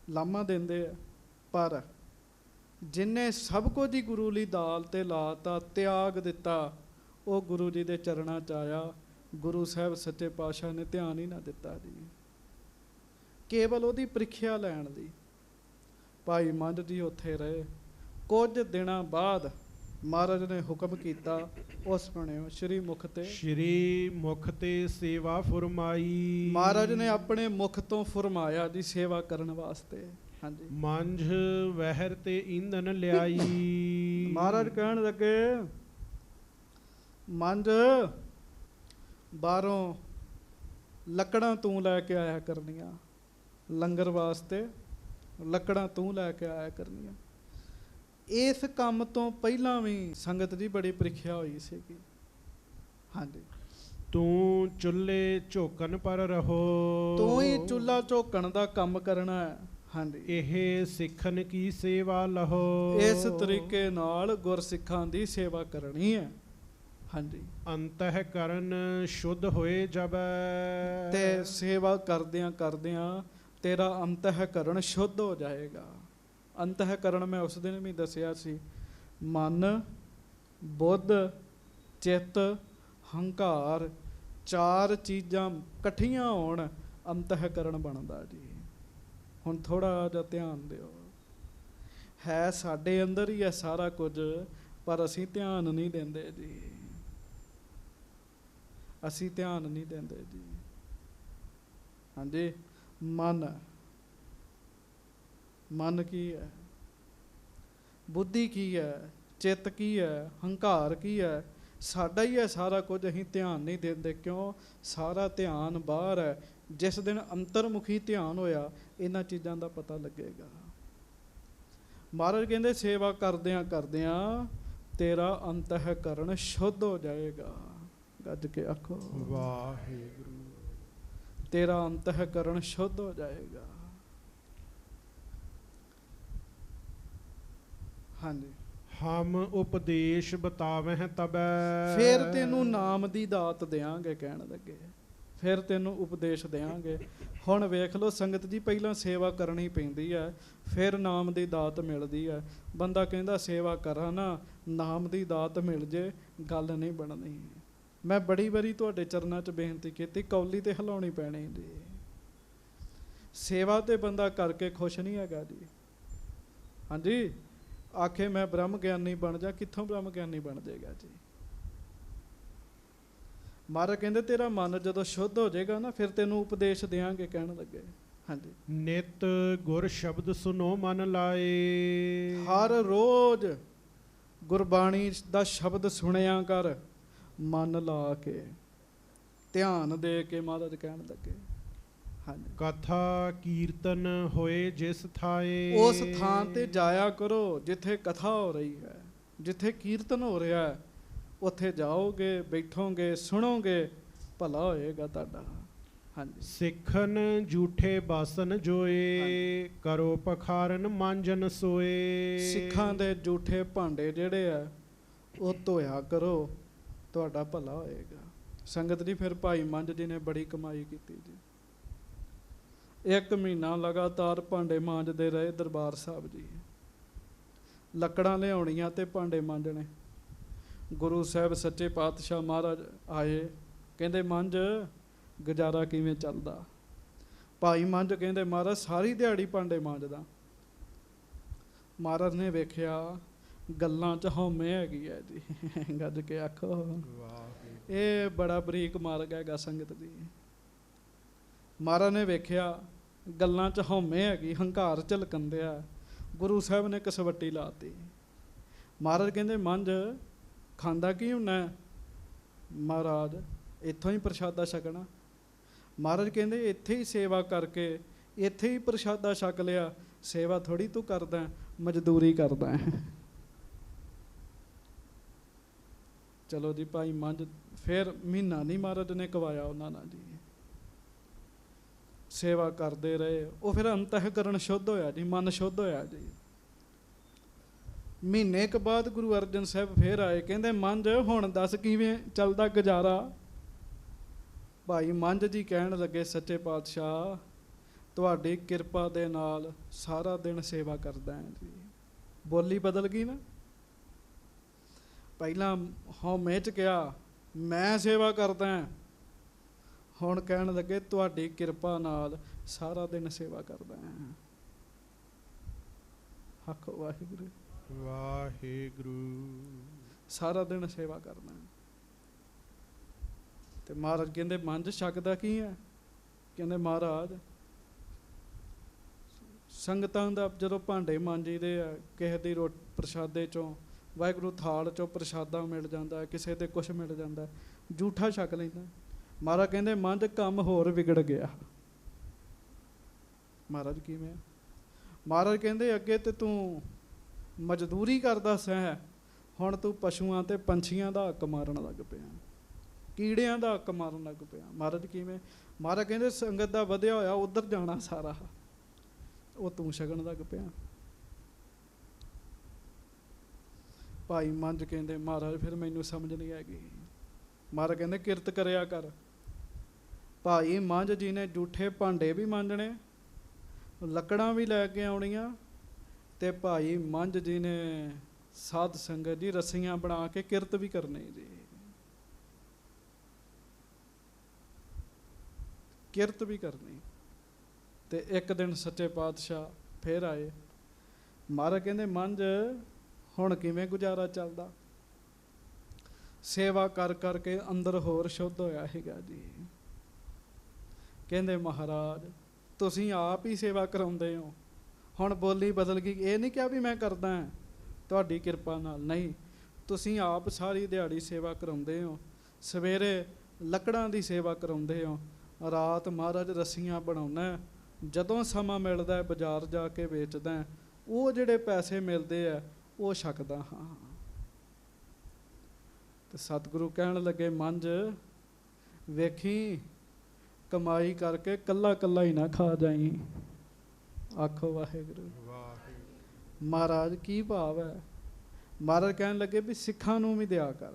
ਲਾਮਾ ਦਿੰਦੇ ਆ। ਪਰ ਜਿਨੇ ਸਭ ਕੁਝ ਹੀ ਗੁਰੂ ਲਈ ਦਾਲ ਤੇ ਲਾਤਾ, ਤਿਆਗ ਦਿੱਤਾ, ਉਹ ਗੁਰੂ ਜੀ ਦੇ ਚਰਨਾਂ 'ਚ ਆਇਆ। ਗੁਰੂ ਸਾਹਿਬ ਸੱਚੇ ਪਾਤਸ਼ਾਹ ਨੇ ਧਿਆਨ ਹੀ ਨਾ ਦਿੱਤਾ ਜੀ, ਕੇਵਲ ਉਹਦੀ ਪ੍ਰੀਖਿਆ ਲੈਣ ਦੀ। ਭਾਈ ਮੰਝ ਜੀ ਉੱਥੇ ਰਹੇ। ਕੁਝ ਦਿਨਾਂ ਬਾਅਦ ਮਹਾਰਾਜ ਨੇ ਹੁਕਮ ਕੀਤਾ, ਉਸ ਬਣਿਓ ਸ਼੍ਰੀ ਮੁਖ ਤੇ ਸੇਵਾ ਫੁਰਮਾਈ। ਮਹਾਰਾਜ ਨੇ ਆਪਣੇ ਮੁਖ ਤੋਂ ਫੁਰਮਾਇਆ ਜੀ ਸੇਵਾ ਕਰਨ ਵਾਸਤੇ। ਹਾਂਜੀ, ਮੰਝ ਵਹਿਰ ਤੇ ਈਂਧਨ ਲਿਆਈ। ਮਹਾਰਾਜ ਕਹਿਣ ਲੱਗੇ, ਮੰਝ ਬਾਹਰੋਂ ਲੱਕੜਾਂ ਤੂੰ ਲੈ ਕੇ ਆਇਆ ਕਰਨੀਆਂ, ਲੰਗਰ ਵਾਸਤੇ ਲੱਕੜਾਂ ਤੂੰ ਲੈ ਕੇ ਆਇਆ ਕਰਨੀਆਂ। ਇਸ ਕੰਮ ਤੋਂ ਪਹਿਲਾਂ ਵੀ ਸੰਗਤ ਦੀ ਬੜੀ ਪ੍ਰੀਖਿਆ ਹੋਈ ਸੀਗੀ। ਹਾਂਜੀ, ਤੂੰ ਚੁੱਲ੍ਹੇ ਝੋਕਣ ਪਰ ਰਹੋ। ਤੂੰ ਹੀ ਚੁੱਲ੍ਹਾ ਝੋਕਣ ਦਾ ਕੰਮ ਕਰਨਾ ਹੈ। ਹਾਂਜੀ, ਇਹ ਸਿੱਖਣ ਕੀ ਸੇਵਾ ਲਹੋ। ਇਸ ਤਰੀਕੇ ਨਾਲ ਗੁਰਸਿੱਖਾਂ ਦੀ ਸੇਵਾ ਕਰਨੀ ਹੈ। ਹਾਂਜੀ, ਅੰਤఃਕਰਨ ਸ਼ੁੱਧ ਹੋਏ ਜਬ। ਤੇ ਸੇਵਾ ਕਰਦਿਆਂ ਕਰਦਿਆਂ ਤੇਰਾ ਅੰਤঃਕਰਨ ਸ਼ੁੱਧ ਹੋ ਜਾਏਗਾ। ਅੰਤঃਕਰਨ ਮੈਂ ਉਸ ਦਿਨ ਵੀ ਦੱਸਿਆ ਸੀ, ਮਨ, ਬੁੱਧ, ਚਿੱਤ, ਹੰਕਾਰ, ਚਾਰ ਚੀਜ਼ਾਂ ਇਕੱਠੀਆਂ ਹੋਣ ਅੰਤঃਕਰਨ ਬਣਦਾ ਜੀ। ਹੁਣ ਥੋੜਾ ਜਿਹਾ ਧਿਆਨ ਦਿਓ, ਹੈ ਸਾਡੇ ਅੰਦਰ ਹੀ ਹੈ ਸਾਰਾ ਕੁਝ, ਪਰ ਅਸੀਂ ਧਿਆਨ ਨਹੀਂ ਦਿੰਦੇ ਜੀ, ਅਸੀਂ ਧਿਆਨ ਨਹੀਂ ਦਿੰਦੇ ਜੀ। ਹਾਂਜੀ, ਮਨ ਕੀ ਹੈ, ਬੁੱਧੀ ਕੀ ਹੈ, ਚਿੱਤ ਕੀ ਹੈ, ਹੰਕਾਰ ਕੀ ਹੈ, ਸਾਡਾ ਹੀ ਹੈ ਸਾਰਾ ਕੁਝ, ਅਸੀਂ ਧਿਆਨ ਨਹੀਂ ਦਿੰਦੇ। ਕਿਉਂ? ਸਾਰਾ ਧਿਆਨ ਬਾਹਰ ਹੈ। ਜਿਸ ਦਿਨ ਅੰਤਰਮੁਖੀ ਧਿਆਨ ਹੋਇਆ, ਇਹਨਾਂ ਚੀਜ਼ਾਂ ਦਾ ਪਤਾ ਲੱਗੇਗਾ। ਮਹਾਰਾਜ ਕਹਿੰਦੇ ਸੇਵਾ ਕਰਦਿਆਂ ਕਰਦਿਆਂ ਤੇਰਾ ਅੰਤঃਕਰਨ ਸ਼ੁੱਧ ਹੋ ਜਾਏਗਾ। ਗੱਜ ਕੇ ਆਖੋ ਵਾਹਿਗੁਰੂ। ਤੇਰਾ ਅੰਤঃਕਰਨ ਸ਼ੁੱਧ ਹੋ ਜਾਏਗਾ। ਹਾਂਜੀ, ਹਮ ਉਪਦੇਸ਼ ਬਤਾਵਹਿ ਤਬੈ। ਫਿਰ ਤੈਨੂੰ ਨਾਮ ਦੀ ਦਾਤ ਦਿਆਂਗੇ, ਕਹਿਣ ਲੱਗੇ, ਫਿਰ ਤੈਨੂੰ ਉਪਦੇਸ਼ ਦਿਆਂਗੇ। ਹੁਣ ਵੇਖ ਲਓ ਸੰਗਤ ਜੀ, ਪਹਿਲਾਂ ਸੇਵਾ ਕਰਨੀ ਪੈਂਦੀ ਹੈ, ਫਿਰ ਨਾਮ ਦੀ ਦਾਤ ਮਿਲਦੀ ਹੈ। ਬੰਦਾ ਕਹਿੰਦਾ ਸੇਵਾ ਕਰਾਂ ਨਾ, ਨਾਮ ਦੀ ਦਾਤ ਮਿਲ ਜੇ, ਗੱਲ ਨਹੀਂ ਬਣਨੀ। ਮੈਂ ਬੜੀ ਵਾਰੀ ਤੁਹਾਡੇ ਚਰਨਾਂ 'ਚ ਬੇਨਤੀ ਕੀਤੀ, ਕੌਲੀ ਤੇ ਹਿਲਾਉਣੀ ਪੈਣੀ ਜੀ। ਸੇਵਾ ਤੇ ਬੰਦਾ ਕਰਕੇ ਖੁਸ਼ ਨਹੀਂ ਹੈਗਾ ਜੀ। ਹਾਂਜੀ, ਆਖੇ ਮੈਂ ਬ੍ਰਹਮ ਗਿਆਨੀ ਬਣ ਜਾ, ਕਿੱਥੋਂ ਬ੍ਰਹਮ ਗਿਆਨੀ ਬਣ ਜਾਏਗਾ ਜੀ। ਮਹਾਰਾਜ ਕਹਿੰਦੇ ਤੇਰਾ ਮਨ ਜਦੋਂ ਸ਼ੁੱਧ ਹੋ ਜਾਏਗਾ ਨਾ, ਫਿਰ ਤੈਨੂੰ ਉਪਦੇਸ਼ ਦਿਆਂਗੇ, ਕਹਿਣ ਲੱਗੇ। ਹਾਂਜੀ, ਨਿਤ ਗੁਰ ਸ਼ਬਦ ਸੁਨੋ ਮਨ ਲਾਏ। ਹਰ ਰੋਜ਼ ਗੁਰਬਾਣੀ ਦਾ ਸ਼ਬਦ ਸੁਣਿਆ ਕਰ, ਮਨ ਲਾ ਕੇ, ਧਿਆਨ ਦੇ ਕੇ। ਮਹਾਰਾਜ ਕਹਿਣ ਲੱਗੇ, ਹਾਂਜੀ, ਕਥਾ ਕੀਰਤਨ ਹੋਏ ਜਿਸ ਥਾਏ। ਉਸ ਥਾਂ ਤੇ ਜਾਇਆ ਕਰੋ ਜਿੱਥੇ ਕਥਾ ਹੋ ਰਹੀ ਹੈ, ਜਿੱਥੇ ਕੀਰਤਨ ਹੋ ਰਿਹਾ ਹੈ, ਉੱਥੇ ਜਾਓਗੇ, ਬੈਠੋਗੇ, ਸੁਣੋਗੇ, ਭਲਾ ਹੋਏਗਾ ਤੁਹਾਡਾ। ਹਾਂਜੀ, ਸਿੱਖਨ ਝੂਠੇ ਬਾਸਨ ਜੋਏ, ਕਰੋ ਪਖਾਰਨ ਮਾਂਜਨ ਸੋਏ। ਸਿੱਖਾਂ ਦੇ ਝੂਠੇ ਭਾਂਡੇ ਜਿਹੜੇ ਆ ਉਹ ਧੋਇਆ ਕਰੋ, ਤੁਹਾਡਾ ਭਲਾ ਹੋਏਗਾ। ਸੰਗਤ ਜੀ, ਫਿਰ ਭਾਈ ਮੰਝ ਜੀ ਨੇ ਬੜੀ ਕਮਾਈ ਕੀਤੀ ਜੀ। 1 ਮਹੀਨਾ ਲਗਾਤਾਰ ਭਾਂਡੇ ਮਾਂਜਦੇ ਰਹੇ ਦਰਬਾਰ ਸਾਹਿਬ ਜੀ। ਲੱਕੜਾਂ ਲਿਆਉਣੀਆਂ ਤੇ ਭਾਂਡੇ ਮਾਂਜਣੇ। ਗੁਰੂ ਸਾਹਿਬ ਸੱਚੇ ਪਾਤਸ਼ਾਹ ਮਹਾਰਾਜ ਆਏ, ਕਹਿੰਦੇ ਮੰਝ ਗੁਜ਼ਾਰਾ ਕਿਵੇਂ ਚੱਲਦਾ? ਭਾਈ ਮੰਝ ਕਹਿੰਦੇ ਮਹਾਰਾਜ ਸਾਰੀ ਦਿਹਾੜੀ ਭਾਂਡੇ ਮਾਂਜਦਾ। ਮਹਾਰਾਜ ਨੇ ਵੇਖਿਆ ਗੱਲਾਂ 'ਚ ਹਉਮੈ ਹੈਗੀ ਹੈ ਜੀ। ਗੱਜ ਕੇ ਆਖੋ, ਇਹ ਬੜਾ ਬਰੀਕ ਮਾਰਗ ਹੈਗਾ ਸੰਗਤ ਜੀ। ਮਹਾਰਾਜ ਨੇ ਵੇਖਿਆ ਗੱਲਾਂ 'ਚ ਹਉਮੈ ਹੈਗੀ, ਹੰਕਾਰ ਝਲਕੰਦਿਆ। ਗੁਰੂ ਸਾਹਿਬ ਨੇ ਕਸਵੱਟੀ ਲਾਤੀ। ਮਹਾਰਾਜ ਕਹਿੰਦੇ ਮੰਝ ਖਾਂਦਾ ਕੀ ਹੁੰਨਾ? ਮਹਾਰਾਜ ਇੱਥੋਂ ਹੀ ਪ੍ਰਸ਼ਾਦਾ ਛਕਣਾ। ਮਹਾਰਾਜ ਕਹਿੰਦੇ ਇੱਥੇ ਹੀ ਸੇਵਾ ਕਰਕੇ, ਇੱਥੇ ਹੀ ਪ੍ਰਸ਼ਾਦਾ ਛਕ ਲਿਆ। ਸੇਵਾ ਥੋੜੀ ਤੂੰ ਕਰਦਾ, ਮਜ਼ਦੂਰੀ ਕਰਦਾ ਹੈ। ਚਲੋ ਜੀ, ਭਾਈ ਮੰਝ ਫਿਰ ਮਹੀਨਾ ਨਹੀਂ ਮਹਾਰਾਜ ਨੇ ਕਵਾਇਆ ਉਹਨਾਂ ਨਾਲ ਜੀ। ਸੇਵਾ ਕਰਦੇ ਰਹੇ। ਉਹ ਫਿਰ ਅੰਤঃਕਰਨ ਸ਼ੁੱਧ ਹੋਇਆ ਜੀ, ਮਨ ਸ਼ੁੱਧ ਹੋਇਆ ਜੀ। ਮਹੀਨੇ ਕੁ ਬਾਅਦ ਗੁਰੂ ਅਰਜਨ ਸਾਹਿਬ ਫਿਰ ਆਏ, ਕਹਿੰਦੇ ਮੰਝ ਹੁਣ ਦੱਸ ਕਿਵੇਂ ਚੱਲਦਾ ਗੁਜ਼ਾਰਾ? ਭਾਈ ਮੰਝ ਜੀ ਕਹਿਣ ਲੱਗੇ, ਸੱਚੇ ਪਾਤਸ਼ਾਹ ਤੁਹਾਡੀ ਕਿਰਪਾ ਦੇ ਨਾਲ ਸਾਰਾ ਦਿਨ ਸੇਵਾ ਕਰਦਾ ਹਾਂ ਜੀ। ਬੋਲੀ ਬਦਲ ਗਈ ਨਾ, ਪਹਿਲਾਂ ਹਉਮੈ ਚ ਕਿਹਾ ਮੈਂ ਸੇਵਾ ਕਰਦਾ ਹਾਂ, ਹੁਣ ਕਹਿਣ ਲੱਗੇ ਤੁਹਾਡੀ ਕਿਰਪਾ ਨਾਲ ਸਾਰਾ ਦਿਨ ਸੇਵਾ ਕਰਦਾ ਹਾਂ। ਆਖੋ ਵਾਹਿਗੁਰੂ ਵਾਹਿਗੁਰੂ। ਸਾਰਾ ਦਿਨ ਸੇਵਾ ਕਰਦਾ। ਤੇ ਮਹਾਰਾਜ ਕਹਿੰਦੇ ਮੰਝ ਛਕਦਾ ਕੀ ਹੈ? ਕਹਿੰਦੇ ਮਹਾਰਾਜ ਸੰਗਤਾਂ ਦਾ ਜਦੋਂ ਭਾਂਡੇ ਮਾਂਜੀਦੇ ਆ, ਕਿਸੇ ਦੀ ਪ੍ਰਸ਼ਾਦੇ ਚੋਂ ਵਾਹਿਗੁਰੂ ਥਾਲ ਚੋਂ ਪ੍ਰਸ਼ਾਦਾ ਮਿਲ ਜਾਂਦਾ, ਕਿਸੇ ਦੇ ਕੁਛ ਮਿਲ ਜਾਂਦਾ, ਜੂਠਾ ਛਕ ਲੈਂਦਾ। ਮਹਾਰਾਜ ਕਹਿੰਦੇ ਮੰਝ ਕੰਮ ਹੋਰ ਵਿਗੜ ਗਿਆ। ਮਹਾਰਾਜ ਕਿਵੇਂ? ਮਹਾਰਾਜ ਕਹਿੰਦੇ ਅੱਗੇ ਤੇ ਤੂੰ ਮਜ਼ਦੂਰੀ ਕਰਦਾ ਸੈਂ, ਹੁਣ ਤੂੰ ਪਸ਼ੂਆਂ ਤੇ ਪੰਛੀਆਂ ਦਾ ਹੱਕ ਮਾਰਨ ਲੱਗ ਪਿਆ, ਕੀੜਿਆਂ ਦਾ ਹੱਕ ਮਾਰਨ ਲੱਗ ਪਿਆ। ਮਹਾਰਾਜ ਕਿਵੇਂ? ਮਹਾਰਾਜ ਕਹਿੰਦੇ ਸੰਗਤ ਦਾ ਵਧਿਆ ਹੋਇਆ ਉਧਰ ਜਾਣਾ ਸਾਰਾ, ਉਹ ਤੂੰ ਛਕਣ ਲੱਗ ਪਿਆ। ਭਾਈ ਮੰਝ ਕਹਿੰਦੇ ਮਹਾਰਾਜ ਫਿਰ ਮੈਨੂੰ ਸਮਝ ਨਹੀਂ ਆਏਗੀ। ਮਹਾਰਾਜ ਕਹਿੰਦੇ ਕਿਰਤ ਕਰਿਆ ਕਰ। ਭਾਈ ਮੰਝ ਜੀ ਨੇ ਜੂਠੇ ਭਾਂਡੇ ਵੀ ਮਾਂਜਣੇ, ਲੱਕੜਾਂ ਵੀ ਲੈ ਕੇ ਆਉਣੀਆਂ, ਤੇ ਭਾਈ ਮੰਝ ਜੀ ਨੇ ਸਾਧ ਸੰਗਤ ਜੀ ਰੱਸੀਆਂ ਬਣਾ ਕੇ ਕਿਰਤ ਵੀ ਕਰਨੀ ਜੀ। ਕਿਰਤ ਵੀ ਕਰਨੀ। ਤੇ ਇੱਕ ਦਿਨ ਸੱਚੇ ਪਾਤਸ਼ਾਹ ਫੇਰ ਆਏ। ਮਹਾਰਾਜ ਕਹਿੰਦੇ ਮੰਝ ਹੁਣ ਕਿਵੇਂ ਗੁਜ਼ਾਰਾ ਚੱਲਦਾ? ਸੇਵਾ ਕਰ ਕਰਕੇ ਅੰਦਰ ਹੋਰ ਸ਼ੁੱਧ ਹੋਇਆ ਹੈਗਾ ਜੀ। ਕਹਿੰਦੇ ਮਹਾਰਾਜ ਤੁਸੀਂ ਆਪ ਹੀ ਸੇਵਾ ਕਰਾਉਂਦੇ ਹੋ। ਹੁਣ ਬੋਲੀ ਬਦਲ ਗਈ। ਇਹ ਨਹੀਂ ਕਿਹਾ ਵੀ ਮੈਂ ਕਰਦਾ ਹਾਂ ਤੁਹਾਡੀ ਕਿਰਪਾ ਨਾਲ, ਨਹੀਂ, ਤੁਸੀਂ ਆਪ ਸਾਰੀ ਦਿਹਾੜੀ ਸੇਵਾ ਕਰਾਉਂਦੇ ਹੋ। ਸਵੇਰੇ ਲੱਕੜਾਂ ਦੀ ਸੇਵਾ ਕਰਾਉਂਦੇ ਹੋ, ਰਾਤ ਮਹਾਰਾਜ ਰੱਸੀਆਂ ਬਣਾਉਣਾ, ਜਦੋਂ ਸਮਾਂ ਮਿਲਦਾ ਬਾਜ਼ਾਰ ਜਾ ਕੇ ਵੇਚਦਾ, ਉਹ ਜਿਹੜੇ ਪੈਸੇ ਮਿਲਦੇ ਆ ਉਹ ਛਕਦਾ ਹਾਂ। ਤੇ ਸਤਿਗੁਰੂ ਕਹਿਣ ਲੱਗੇ ਮੰਝ ਵੇਖੀ ਕਮਾਈ ਕਰਕੇ ਕੱਲਾ ਕੱਲਾ ਹੀ ਨਾ ਖਾ ਜਾਈ। ਆਖੋ ਵਾਹਿਗੁਰੂ। ਮਹਾਰਾਜ ਕੀ ਭਾਵ ਹੈ? ਮਹਾਰਾਜ ਕਹਿਣ ਲੱਗੇ ਵੀ ਸਿੱਖਾਂ ਨੂੰ ਵੀ ਦਿਆ ਕਰ,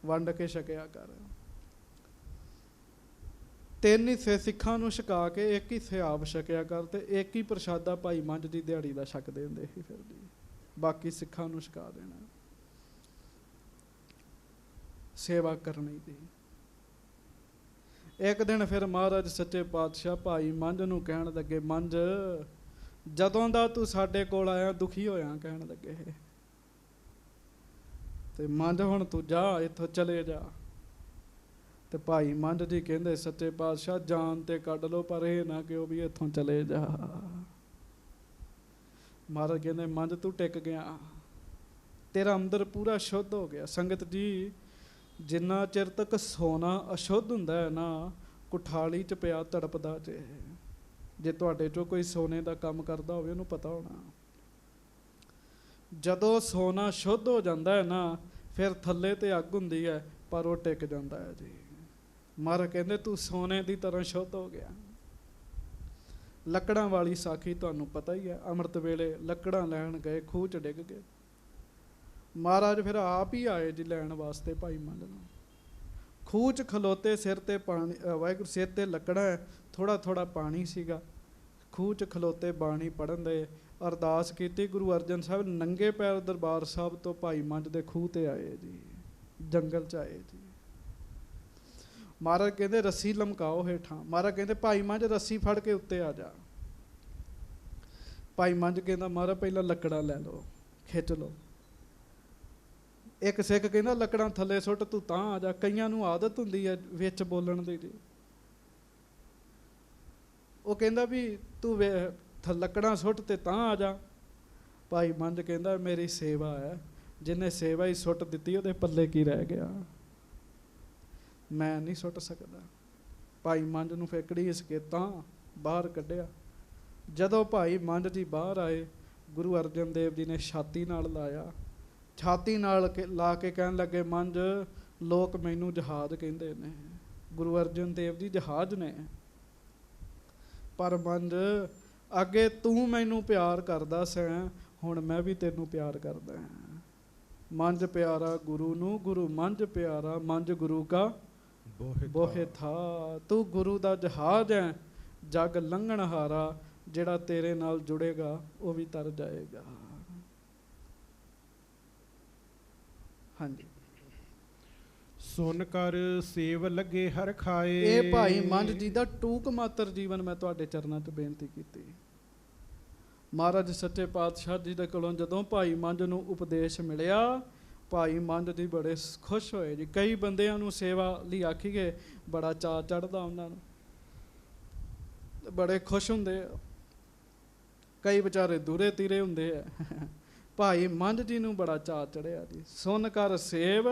ਵੰਡ ਕੇ ਛਕਿਆ ਕਰ। 3 ਹਿੱਸੇ ਸਿੱਖਾਂ ਨੂੰ ਛਕਾ ਕੇ 1 ਹਿੱਸੇ ਆਪ ਛਕਿਆ ਕਰ, ਤੇ 1 ਹੀ ਪ੍ਰਸ਼ਾਦਾ ਭਾਈ ਮੰਝ ਦੀ ਦਿਹਾੜੀ ਦਾ ਛਕਦੇ ਹੁੰਦੇ ਸੀ ਫਿਰ ਜੀ, ਬਾਕੀ ਸਿੱਖਾਂ ਨੂੰ ਛਕਾ ਦੇਣਾ। ਸੇਵਾ ਕਰਨੀ ਦੀ। ਇੱਕ ਦਿਨ ਫਿਰ ਮਹਾਰਾਜ ਸੱਚੇ ਪਾਤਸ਼ਾਹ ਭਾਈ ਮੰਝ ਨੂੰ ਕਹਿਣ ਲੱਗੇ, ਮੰਝ ਜਦੋਂ ਦਾ ਤੂੰ ਸਾਡੇ ਕੋਲ ਆਇਆ ਦੁਖੀ ਹੋਇਆ, ਕਹਿਣ ਲੱਗੇ, ਤੇ ਮੰਝ ਹੁਣ ਤੂੰ ਜਾ ਇੱਥੋਂ ਚਲੇ ਜਾ। ਤੇ ਭਾਈ ਮੰਝ ਜੀ ਕਹਿੰਦੇ ਸੱਚੇ ਪਾਤਸ਼ਾਹ ਜਾਨ ਤੇ ਕੱਢ ਲਓ, ਪਰ ਇਹ ਨਾ ਕਿਉਂ ਵੀ ਇੱਥੋਂ ਚਲੇ ਜਾ। ਮਹਾਰਾਜ ਕਹਿੰਦੇ ਮੰਝ ਤੂੰ ਟਿਕ ਗਿਆ, ਤੇਰਾ ਅੰਦਰ ਪੂਰਾ ਸ਼ੁੱਧ ਹੋ ਗਿਆ। ਸੰਗਤ ਜੀ ਜਿੰਨਾ ਚਿਰ ਤੱਕ ਸੋਨਾ ਅਸ਼ੁੱਧ ਹੁੰਦਾ ਹੈ ਨਾ, ਕੁਠਾਲੀ 'ਚ ਪਿਆ ਤੜਪਦਾ ਜੇ। ਜੇ ਤੁਹਾਡੇ 'ਚੋਂ ਕੋਈ ਸੋਨੇ ਦਾ ਕੰਮ ਕਰਦਾ ਹੋਵੇ ਉਹਨੂੰ ਪਤਾ ਹੋਣਾ, ਜਦੋਂ ਸੋਨਾ ਸ਼ੁੱਧ ਹੋ ਜਾਂਦਾ ਹੈ ਨਾ, ਫਿਰ ਥੱਲੇ ਤੇ ਅੱਗ ਹੁੰਦੀ ਹੈ ਪਰ ਉਹ ਟਿਕ ਜਾਂਦਾ ਹੈ ਜੀ। ਮਹਾਰਾਜ ਕਹਿੰਦੇ ਤੂੰ ਸੋਨੇ ਦੀ ਤਰ੍ਹਾਂ ਸ਼ੁੱਧ ਹੋ ਗਿਆ। ਲੱਕੜਾਂ ਵਾਲੀ ਸਾਖੀ ਤੁਹਾਨੂੰ ਪਤਾ ਹੀ ਹੈ, ਅੰਮ੍ਰਿਤ ਵੇਲੇ ਲੱਕੜਾਂ ਲੈਣ ਗਏ, ਖੂਹ 'ਚ ਡਿੱਗ ਗਏ। ਮਹਾਰਾਜ ਫਿਰ ਆਪ ਹੀ ਆਏ ਜੀ ਲੈਣ ਵਾਸਤੇ ਭਾਈ ਮੰਝ ਨੂੰ। ਖੂਹ 'ਚ ਖਲੋਤੇ, ਸਿਰ ਤੇ ਪਾਣੀ, ਵਾਹਿਗੁਰੂ ਸਿਰ ਤੇ ਲੱਕੜਾਂ, ਥੋੜਾ ਥੋੜਾ ਪਾਣੀ ਸੀਗਾ। ਖੂਹ 'ਚ ਖਲੋਤੇ ਬਾਣੀ ਪੜ੍ਹਨ ਦੇ, ਅਰਦਾਸ ਕੀਤੀ। ਗੁਰੂ ਅਰਜਨ ਸਾਹਿਬ ਨੰਗੇ ਪੈਰ ਦਰਬਾਰ ਸਾਹਿਬ ਤੋਂ ਭਾਈ ਮੰਝ ਦੇ ਖੂਹ ਤੇ ਆਏ ਜੀ, ਜੰਗਲ 'ਚ ਆਏ ਜੀ। ਮਹਾਰਾਜ ਕਹਿੰਦੇ ਰੱਸੀ ਲਮਕਾਓ ਹੇਠਾਂ। ਮਹਾਰਾਜ ਕਹਿੰਦੇ ਭਾਈ ਮੰਝ ਰੱਸੀ ਫੜ ਕੇ ਉੱਤੇ ਆ ਜਾ। ਭਾਈ ਮੰਝ ਕਹਿੰਦਾ ਮਹਾਰਾਜ ਪਹਿਲਾਂ ਲੱਕੜਾਂ ਲੈ ਲਓ, ਖਿੱਚ ਲਓ। ਇੱਕ ਸਿੱਖ ਕਹਿੰਦਾ ਲੱਕੜਾਂ ਥੱਲੇ ਸੁੱਟ, ਤੂੰ ਤਾਂ ਆ ਜਾ। ਕਈਆਂ ਨੂੰ ਆਦਤ ਹੁੰਦੀ ਹੈ ਵਿੱਚ ਬੋਲਣ ਦੀ ਜੀ। ਉਹ ਕਹਿੰਦਾ ਵੀ ਤੂੰ ਲੱਕੜਾਂ ਸੁੱਟ ਤੇ ਤਾਂ ਆ ਜਾ। ਭਾਈ ਮੰਝ ਕਹਿੰਦਾ ਮੇਰੀ ਸੇਵਾ ਹੈ, ਜਿਹਨੇ ਸੇਵਾ ਹੀ ਸੁੱਟ ਦਿੱਤੀ ਉਹਦੇ ਪੱਲੇ ਕੀ ਰਹਿ ਗਿਆ, ਮੈਂ ਨਹੀਂ ਸੁੱਟ ਸਕਦਾ। ਭਾਈ ਮੰਝ ਨੂੰ ਫੇਕੜੀ ਇਸ ਕੇ ਤਾਂ ਬਾਹਰ ਕੱਢਿਆ। ਜਦੋਂ ਭਾਈ ਮੰਝ ਜੀ ਬਾਹਰ ਆਏ, ਗੁਰੂ ਅਰਜਨ ਦੇਵ ਜੀ ਨੇ ਛਾਤੀ ਨਾਲ ਲਾਇਆ, ਛਾਤੀ ਨਾਲ ਲਾ ਕੇ ਕਹਿਣ ਲੱਗੇ ਮੰਝ ਲੋਕ ਮੈਨੂੰ ਜਹਾਜ਼ ਕਹਿੰਦੇ ਨੇ। ਗੁਰੂ ਅਰਜਨ ਦੇਵ ਜੀ ਜਹਾਜ਼ ਨੇ, ਪਰ ਮੰਝ ਅੱਗੇ ਤੂੰ ਮੈਨੂੰ ਪਿਆਰ ਕਰਦਾ ਸੈਂ, ਹੁਣ ਮੈਂ ਵੀ ਤੈਨੂੰ ਪਿਆਰ ਕਰਦਾ ਹਾਂ। ਮੰਝ ਪਿਆਰਾ ਗੁਰੂ ਨੂੰ, ਗੁਰੂ ਮੰਝ ਪਿਆਰਾ, ਮੰਝ ਗੁਰੂ ਕਾ ਬੋਹਿ ਥਾ। ਤੂੰ ਗੁਰੂ ਦਾ ਜਹਾਜ਼ ਹੈ, ਜਗ ਲੰਘਣ ਹਾਰਾ, ਜਿਹੜਾ ਤੇਰੇ ਨਾਲ ਜੁੜੇਗਾ ਉਹ ਵੀ ਤਰ ਜਾਏਗਾ। ਹਾਂਜੀ। ਸੁਨ ਕਰ ਸੇਵ ਲੱਗੇ ਹਰ ਖਾਏ। ਇਹ ਭਾਈ ਮੰਝ ਜੀ ਦਾ ਟੂਕ ਮਾਤਰ ਜੀਵਨ ਮੈਂ ਤੁਹਾਡੇ ਚਰਨਾਂ 'ਚ ਬੇਨਤੀ ਕੀਤੀ। ਮਹਾਰਾਜ ਸੱਚੇ ਪਾਤਸ਼ਾਹ ਜੀ ਦੇ ਕੋਲੋਂ ਜਦੋਂ ਭਾਈ ਮੰਝ ਨੂੰ ਉਪਦੇਸ਼ ਮਿਲਿਆ, ਭਾਈ ਮੰਝ ਜੀ ਬੜੇ ਖੁਸ਼ ਹੋਏ ਜੀ। ਕਈ ਬੰਦਿਆਂ ਨੂੰ ਸੇਵਾ ਲਈ ਆਖੀਏ ਬੜਾ ਚਾਅ ਚੜ੍ਹਦਾ ਉਹਨਾਂ ਨੂੰ, ਬੜੇ ਖੁਸ਼ ਹੁੰਦੇ ਆ। ਕਈ ਵਿਚਾਰੇ ਦੂਰੇ ਤੀਰੇ ਹੁੰਦੇ ਆ। ਭਾਈ ਮੰਝ ਜੀ ਨੂੰ ਬੜਾ ਚਾਅ ਚੜਿਆ ਜੀ। ਸੁਣ ਕਰ ਸੇਵ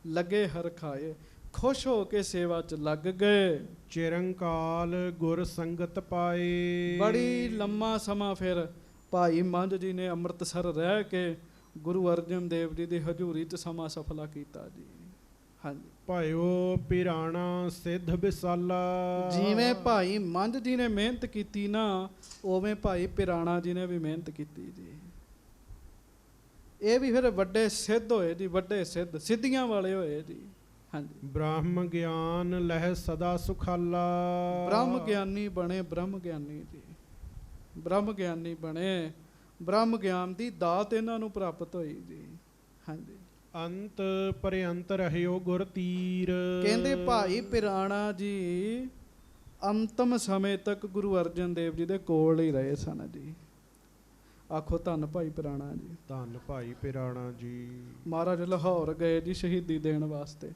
ਲੱਗੇ ਹਰ ਖਾਏ, ਖੁਸ਼ ਹੋ ਕੇ ਸੇਵਾ 'ਚ ਲੱਗ ਗਏ। ਚਿਰੰਕਾਲ ਗੁਰ ਸੰਗਤ ਪਾਏ। ਬੜੀ ਲੰਮਾ ਸਮਾਂ ਫਿਰ ਭਾਈ ਮੰਝ ਜੀ ਨੇ ਅੰਮ੍ਰਿਤਸਰ ਰਹਿ ਕੇ ਗੁਰੂ ਅਰਜਨ ਦੇਵ ਜੀ ਦੀ ਹਜ਼ੂਰੀ 'ਚ ਸਮਾਂ ਸਫਲਾ ਕੀਤਾ ਜੀ। ਹਾਂਜੀ। ਭਾਇਓ ਪਿਰਾਣਾ ਸਿੱਧ ਵਿਸਾਲਾ। ਜਿਵੇਂ ਭਾਈ ਮੰਝ ਜੀ ਨੇ ਮਿਹਨਤ ਕੀਤੀ ਨਾ, ਉਵੇਂ ਭਾਈ ਪਿਰਾਣਾ ਜੀ ਨੇ ਵੀ ਮਿਹਨਤ ਕੀਤੀ ਜੀ। ਇਹ ਵੀ ਫਿਰ ਵੱਡੇ ਸਿੱਧ ਹੋਏ ਜੀ, ਵੱਡੇ ਸਿੱਧੀਆਂ ਵਾਲੇ ਹੋਏ ਜੀ। ਹਾਂਜੀ। ਬ੍ਰਹਮ ਗਿਆਨ ਲਹਿ ਸਦਾ ਸੁਖਾਲਾ। ਬ੍ਰਹਮ ਗਿਆਨੀ ਬਣੇ, ਬ੍ਰਹਮ ਗਿਆਨੀ ਜੀ, ਬ੍ਰਹਮ ਗਿਆਨੀ ਬਣੇ। ਬ੍ਰਹਮ ਗਿਆਨ ਦੀ ਦਾਤ ਇਹਨਾਂ ਨੂੰ ਪ੍ਰਾਪਤ ਹੋਈ ਜੀ। ਹਾਂਜੀ। ਅੰਤ ਪਰਯੰਤ ਰਹਿਓ ਗੁਰ ਤੀਰ। ਕਹਿੰਦੇ ਭਾਈ ਪਿਰਾਣਾ ਜੀ ਅੰਤਮ ਸਮੇਂ ਤੱਕ ਗੁਰੂ ਅਰਜਨ ਦੇਵ ਜੀ ਦੇ ਕੋਲ ਹੀ ਰਹੇ ਸਨ ਜੀ। ਆਖੋ ਧੰਨ ਭਾਈ ਪਿਰਾਣਾ ਜੀ। ਧੰਨ ਭਾਈ ਪਿਰਾਣਾ ਜੀ। ਮਹਾਰਾਜ ਲਾਹੌਰ ਗਏ ਜੀ ਸ਼ਹੀਦੀ ਦੇਣ ਵਾਸਤੇ,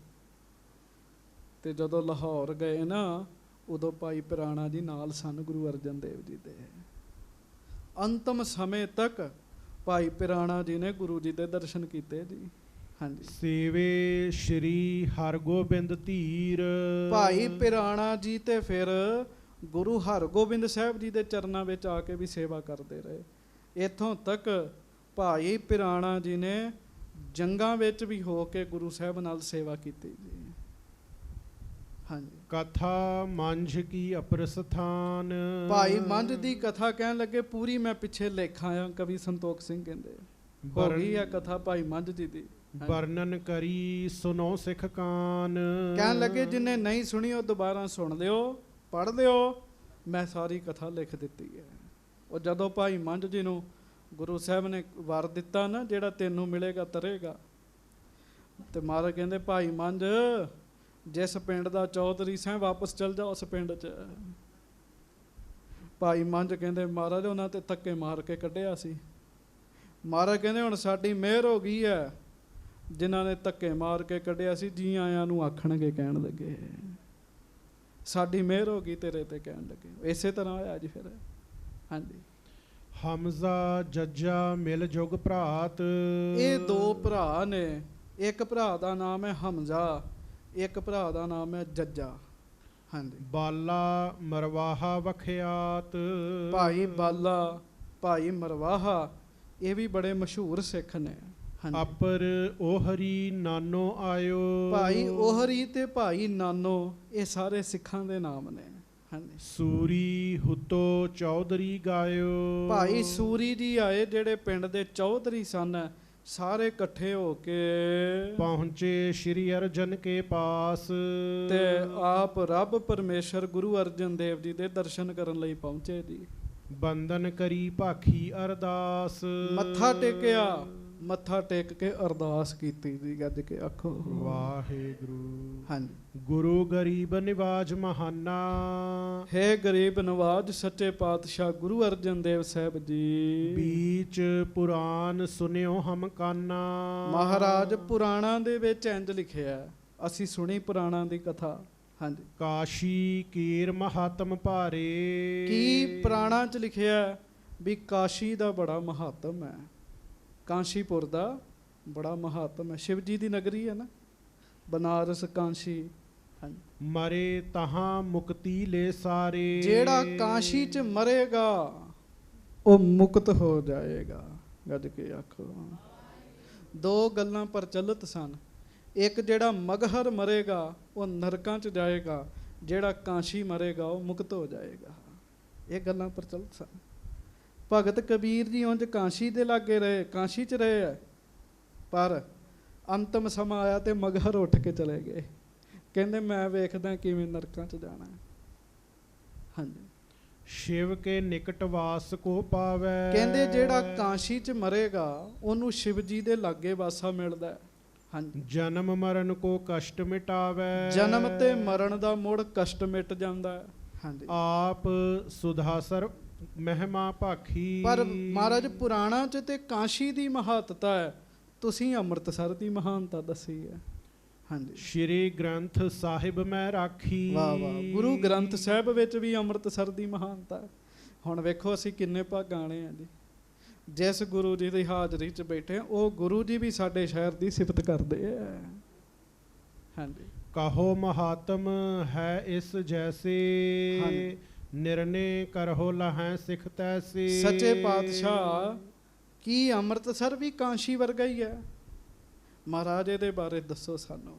ਤੇ ਜਦੋਂ ਲਾਹੌਰ ਗਏ ਨਾ, ਉਦੋਂ ਭਾਈ ਪਿਰਾਣਾ ਜੀ ਨਾਲ ਸਨ ਗੁਰੂ ਅਰਜਨ ਦੇਵ ਜੀ ਦੇ। ਅੰਤਮ ਸਮੇਂ ਤੱਕ ਭਾਈ ਪਿਰਾਣਾ ਜੀ ਨੇ ਗੁਰੂ ਜੀ ਦੇ ਦਰਸ਼ਨ ਕੀਤੇ ਜੀ। ਹਾਂਜੀ। ਸੇਵੇ ਸ਼੍ਰੀ ਹਰਗੋਬਿੰਦ ਧੀਰ। ਭਾਈ ਪਿਰਾਣਾ ਜੀ ਤੇ ਫਿਰ ਗੁਰੂ ਹਰਗੋਬਿੰਦ ਸਾਹਿਬ ਜੀ ਦੇ ਚਰਨਾਂ ਵਿੱਚ ਆ ਕੇ ਵੀ ਸੇਵਾ ਕਰਦੇ ਰਹੇ। ਇੱਥੋਂ ਤੱਕ ਭਾਈ ਪਿਰਾਣਾ ਜੀ ਨੇ ਜੰਗਾਂ ਵਿੱਚ ਵੀ ਹੋ ਕੇ ਗੁਰੂ ਸਾਹਿਬ ਨਾਲ ਸੇਵਾ ਕੀਤੀ ਜੀ। ਹਾਂਜੀ। ਕਥਾ ਮੰਝ ਕੀ ਅਪਰਸਥਾਨ। ਭਾਈ ਮੰਝ ਦੀ ਕਥਾ ਕਹਿਣ ਲੱਗੇ ਪੂਰੀ ਮੈਂ ਪਿੱਛੇ ਲੇਖਾਂ ਆ, ਕਵੀ ਸੰਤੋਖ ਸਿੰਘ ਕਹਿੰਦੇ ਹੋ ਗਈ ਆ ਕਥਾ ਭਾਈ ਮੰਝ ਜੀ ਦੀ। ਵਰਣਨ ਕਰੀ ਸੁਨੋ ਸਿੱਖ ਕਾਨ। ਕਹਿਣ ਲੱਗੇ ਜਿੰਨੇ ਨਹੀਂ ਸੁਣੀ ਉਹ ਦੁਬਾਰਾ ਸੁਣ ਲਿਓ, ਪੜ੍ਹ ਲਿਓ, ਮੈਂ ਸਾਰੀ ਕਥਾ ਲਿਖ ਦਿੱਤੀ ਹੈ। ਉਹ ਜਦੋਂ ਭਾਈ ਮੰਝ ਜੀ ਨੂੰ ਗੁਰੂ ਸਾਹਿਬ ਨੇ ਵਰ ਦਿੱਤਾ ਨਾ, ਜਿਹੜਾ ਤੈਨੂੰ ਮਿਲੇਗਾ ਤਰੇਗਾ, ਤੇ ਮਹਾਰਾਜ ਕਹਿੰਦੇ ਭਾਈ ਮੰਝ ਜਿਸ ਪਿੰਡ ਦਾ ਚੌਧਰੀ ਸੈਂ ਵਾਪਸ ਚਲ ਜਾ ਉਸ ਪਿੰਡ 'ਚ। ਭਾਈ ਮੰਝ ਕਹਿੰਦੇ ਮਹਾਰਾਜ ਉਹਨਾਂ ਤੇ ਧੱਕੇ ਮਾਰ ਕੇ ਕੱਢਿਆ ਸੀ। ਮਹਾਰਾਜ ਕਹਿੰਦੇ ਹੁਣ ਸਾਡੀ ਮਿਹਰ ਹੋ ਗਈ ਹੈ, ਜਿਨ੍ਹਾਂ ਨੇ ਧੱਕੇ ਮਾਰ ਕੇ ਕੱਢਿਆ ਸੀ ਜੀ ਆਇਆਂ ਨੂੰ ਆਖਣਗੇ, ਕਹਿਣ ਲੱਗੇ ਸਾਡੀ ਮਿਹਰ ਹੋ ਗਈ ਤੇਰੇ ਤੇ, ਕਹਿਣ ਲੱਗੇ। ਇਸੇ ਤਰ੍ਹਾਂ ਹੋਇਆ ਜੀ ਫਿਰ। ਹਾਂਜੀ। ਹਮਜ਼ਾ ਜੱਜਾ ਮਿਲ ਜੁਗ ਭਰਾਤ। ਇਹ ਦੋ ਭਰਾ ਨੇ, ਇੱਕ ਭਰਾ ਦਾ ਨਾਮ ਹੈ ਹਮਜ਼ਾ, ਇੱਕ ਭਰਾ ਦਾ ਨਾਮ ਹੈ ਜੱਜਾ। ਹਾਂਜੀ। ਬਾਲਾ ਮਰਵਾਹਾ ਵਖਿਆਤ। ਭਾਈ ਬਾਲਾ, ਭਾਈ ਮਰਵਾਹਾ, ਇਹ ਵੀ ਬੜੇ ਮਸ਼ਹੂਰ ਸਿੱਖ ਨੇ। ਅਪਰ ਓਹਰੀ ਨਾਨੋ ਆਇਓ। ਭਾਈ ਓਹਰੀ ਤੇ ਭਾਈ ਨਾਨੋ ਇਹ ਸਾਰੇ ਸਿੱਖਾਂ ਦੇ ਨਾਮ ਨੇ। ਹਾਂਜੀ। ਸੂਰੀ ਹੁਤੋ ਚੌਧਰੀ ਗਾਇਓ। ਭਾਈ ਸੂਰੀ ਜੀ ਆਏ ਜਿਹੜੇ ਪਿੰਡ ਦੇ ਚੌਧਰੀ ਸਨ, ਸਾਰੇ ਇਕੱਠੇ ਹੋ ਕੇ ਪਹੁੰਚੇ ਸ਼੍ਰੀ ਅਰਜਨ ਕੇ ਪਾਸ। ਤੇ ਆਪ ਰੱਬ ਪਰਮੇਸ਼ਰ ਗੁਰੂ ਅਰਜਨ ਦੇਵ ਜੀ ਦੇ ਦਰਸ਼ਨ ਕਰਨ ਲਈ ਪਹੁੰਚੇ ਜੀ। ਬੰਦਨ ਕਰੀ ਭਾਖੀ ਅਰਦਾਸ। ਮੱਥਾ ਟੇਕਿਆ, ਮੱਥਾ ਟੇਕ ਕੇ ਅਰਦਾਸ ਕੀਤੀ ਜੀ, ਗੱਜ ਕੇ ਆਖੋ ਵਾਹਿਗੁਰੂ। ਹਾਂਜੀ। ਗੁਰੂ ਗਰੀਬ ਨਿਵਾਜ ਮਹਾਨਾ। ਹੈ ਗਰੀਬ ਨਵਾਜ ਸੱਚੇ ਪਾਤਸ਼ਾਹ ਗੁਰੂ ਅਰਜਨ ਦੇਵ ਸਾਹਿਬ ਜੀ। ਬੀਚ ਪੁਰਾਨ ਸੁਨਿਓ ਹਮ ਕਾਨਾ। ਮਹਾਰਾਜ ਪੁਰਾਣਾਂ ਦੇ ਵਿੱਚ ਇੰਜ ਲਿਖਿਆ, ਅਸੀਂ ਸੁਣੀ ਪੁਰਾਣਾਂ ਦੀ ਕਥਾ। ਹਾਂਜੀ। ਕਾਸ਼ੀ ਕੀਰ ਮਹਾਤਮ ਭਾਰੇ। ਕੀ ਪੁਰਾਣਾਂ 'ਚ ਲਿਖਿਆ ਵੀ ਕਾਸ਼ੀ ਦਾ ਬੜਾ ਮਹਾਤਮ ਹੈ, ਕਾਂਸ਼ੀਪੁਰ ਦਾ ਬੜਾ ਮਹਾਤਮ ਹੈ। ਸ਼ਿਵ ਜੀ ਦੀ ਨਗਰੀ ਹੈ ਨਾ ਬਨਾਰਸ, ਕਾਂਸ਼ੀ। ਹਾਂਜੀ। ਮਰੇ ਤਹਾਂ ਮੁਕਤੀ ਲੈ ਸਾਰੇ। ਜਿਹੜਾ ਕਾਂਸ਼ੀ 'ਚ ਮਰੇਗਾ ਉਹ ਮੁਕਤ ਹੋ ਜਾਏਗਾ, ਗੱਜ ਕੇ ਆਖੋ। ਦੋ ਗੱਲਾਂ ਪ੍ਰਚਲਿਤ ਸਨ, ਇੱਕ ਜਿਹੜਾ ਮਗਹਰ ਮਰੇਗਾ ਉਹ ਨਰਕਾਂ 'ਚ ਜਾਏਗਾ, ਜਿਹੜਾ ਕਾਂਸ਼ੀ ਮਰੇਗਾ ਉਹ ਮੁਕਤ ਹੋ ਜਾਏਗਾ। ਇਹ ਗੱਲਾਂ ਪ੍ਰਚਲਿਤ ਸਨ। ਭਗਤ ਕਬੀਰ ਜੀ ਉਂਝ ਕਾਂਸ਼ੀ ਦੇ ਲਾਗੇ ਰਹੇ, ਕਾਂਸ਼ੀ 'ਚ ਰਹੇ ਹੈ, ਪਰ ਅੰਤਮ ਸਮਾਂ ਆਇਆ ਤੇ ਮਗਹਰ ਉੱਠ ਕੇ ਚਲੇ ਗਏ। ਕਹਿੰਦੇ ਮੈਂ ਵੇਖਦਾ ਕਿਵੇਂ ਨਰਕਾਂ 'ਚ ਜਾਣਾ ਹੈ। ਹਾਂਜੀ, शिव के निकट वास को पावै। ਕਹਿੰਦੇ ਜਿਹੜਾ ਕਾਂਸ਼ੀ 'ਚ ਮਰੇਗਾ ਉਹਨੂੰ ਸ਼ਿਵ ਜੀ ਦੇ ਲਾਗੇ ਵਾਸਾ ਮਿਲਦਾ ਹੈ। ਹਾਂਜੀ, जन्म मरण को कष्ट मिटावै। ਜਨਮ ਤੇ ਮਰਨ ਦਾ ਮੁੜ ਕਸ਼ਟ ਮਿਟ ਜਾਂਦਾ ਹੈ। ਹਾਂਜੀ, आप सुधासर ਮਹਿਮਾ ਭਾਖੀ। ਪਰ ਮਹਾਰਾਜ ਪੁਰਾਣਾ 'ਚ ਤੇ ਕਾਂਸ਼ੀ ਦੀ ਮਹੱਤਤਾ ਹੈ, ਤੁਸੀਂ ਅੰਮ੍ਰਿਤਸਰ ਦੀ ਮਹਾਨਤਾ ਦੱਸੀ ਹੈ। ਹਾਂਜੀ, ਸ਼੍ਰੀ ਗ੍ਰੰਥ ਸਾਹਿਬ ਮੈਂ ਰਾਖੀ। ਵਾਹ ਵਾਹ, ਗੁਰੂ ਗ੍ਰੰਥ ਸਾਹਿਬ ਵਿੱਚ ਵੀ ਅੰਮ੍ਰਿਤਸਰ ਦੀ ਮਹਾਨਤਾ ਹੈ। ਹੁਣ ਵੇਖੋ ਅਸੀਂ ਕਿੰਨੇ ਭਾਗਾਂ ਵਾਲੇ ਹਾਂ ਜੀ, ਜਿਸ ਗੁਰੂ ਜੀ ਦੀ ਹਾਜ਼ਰੀ 'ਚ ਬੈਠੇ ਉਹ ਗੁਰੂ ਜੀ ਵੀ ਸਾਡੇ ਸ਼ਹਿਰ ਦੀ ਸਿਫਤ ਕਰਦੇ ਆ। ਹਾਂਜੀ, ਕਹੋ ਮਹਾਤਮ ਹੈ ਇਸ ਜੈਸੇ। ਹਾਂਜੀ, ਨਿਰਣੇ ਕਰਹੁ ਲਹੈ ਸਿਖ ਤੈਸੇ। ਸੱਚੇ ਪਾਤਸ਼ਾਹ ਕੀ ਅੰਮ੍ਰਿਤਸਰ ਵੀ ਕਾਂਸ਼ੀ ਵਰਗਾ ਹੀ ਹੈ? ਮਹਾਰਾਜ ਇਹਦੇ ਬਾਰੇ ਦੱਸੋ ਸਾਨੂੰ।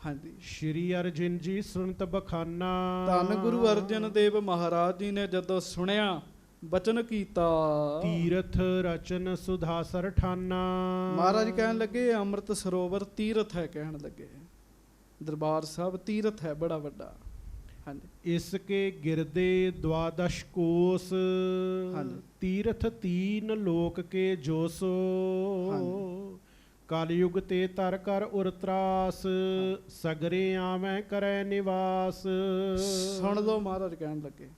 ਹਾਂਜੀ, ਸ਼੍ਰੀ ਅਰਜਨ ਜੀ ਸੁਨਤ ਬਖਾਨਾ। ਧੰਨ ਗੁਰੂ ਅਰਜਨ ਦੇਵ ਮਹਾਰਾਜ ਜੀ ਨੇ ਜਦੋਂ ਸੁਣਿਆ ਬਚਨ ਕੀਤਾ, ਤੀਰਥ ਰਚਨ ਸੁਧਾਸਰ ਠਾਨਾ। ਮਹਾਰਾਜ ਕਹਿਣ ਲੱਗੇ ਅੰਮ੍ਰਿਤ ਸਰੋਵਰ ਤੀਰਥ ਹੈ, ਕਹਿਣ ਲੱਗੇ ਦਰਬਾਰ ਸਾਹਿਬ ਤੀਰਥ ਹੈ ਬੜਾ ਵੱਡਾ। ਹਾਂਜੀ, ਇਸ ਕੇ ਗਿਰਦੇ ਦਵਾਦਸ਼ ਕੋਸ। ਹਾਂਜੀ, ਤੀਰਥ ਤੀਨ ਲੋਕ ਕੇ ਜੋਸੋ। ਹਾਂਜੀ, ਕਲਯੁਗ ਤੇ ਤਰ ਕਰ ਉਰ ਤਰਾਸ। ਸਗਰੇ ਆਵੈ ਕਰੈ ਨਿਵਾਸ। ਸੁਣ ਲਓ ਮਹਾਰਾਜ ਕਹਿਣ ਲੱਗੇ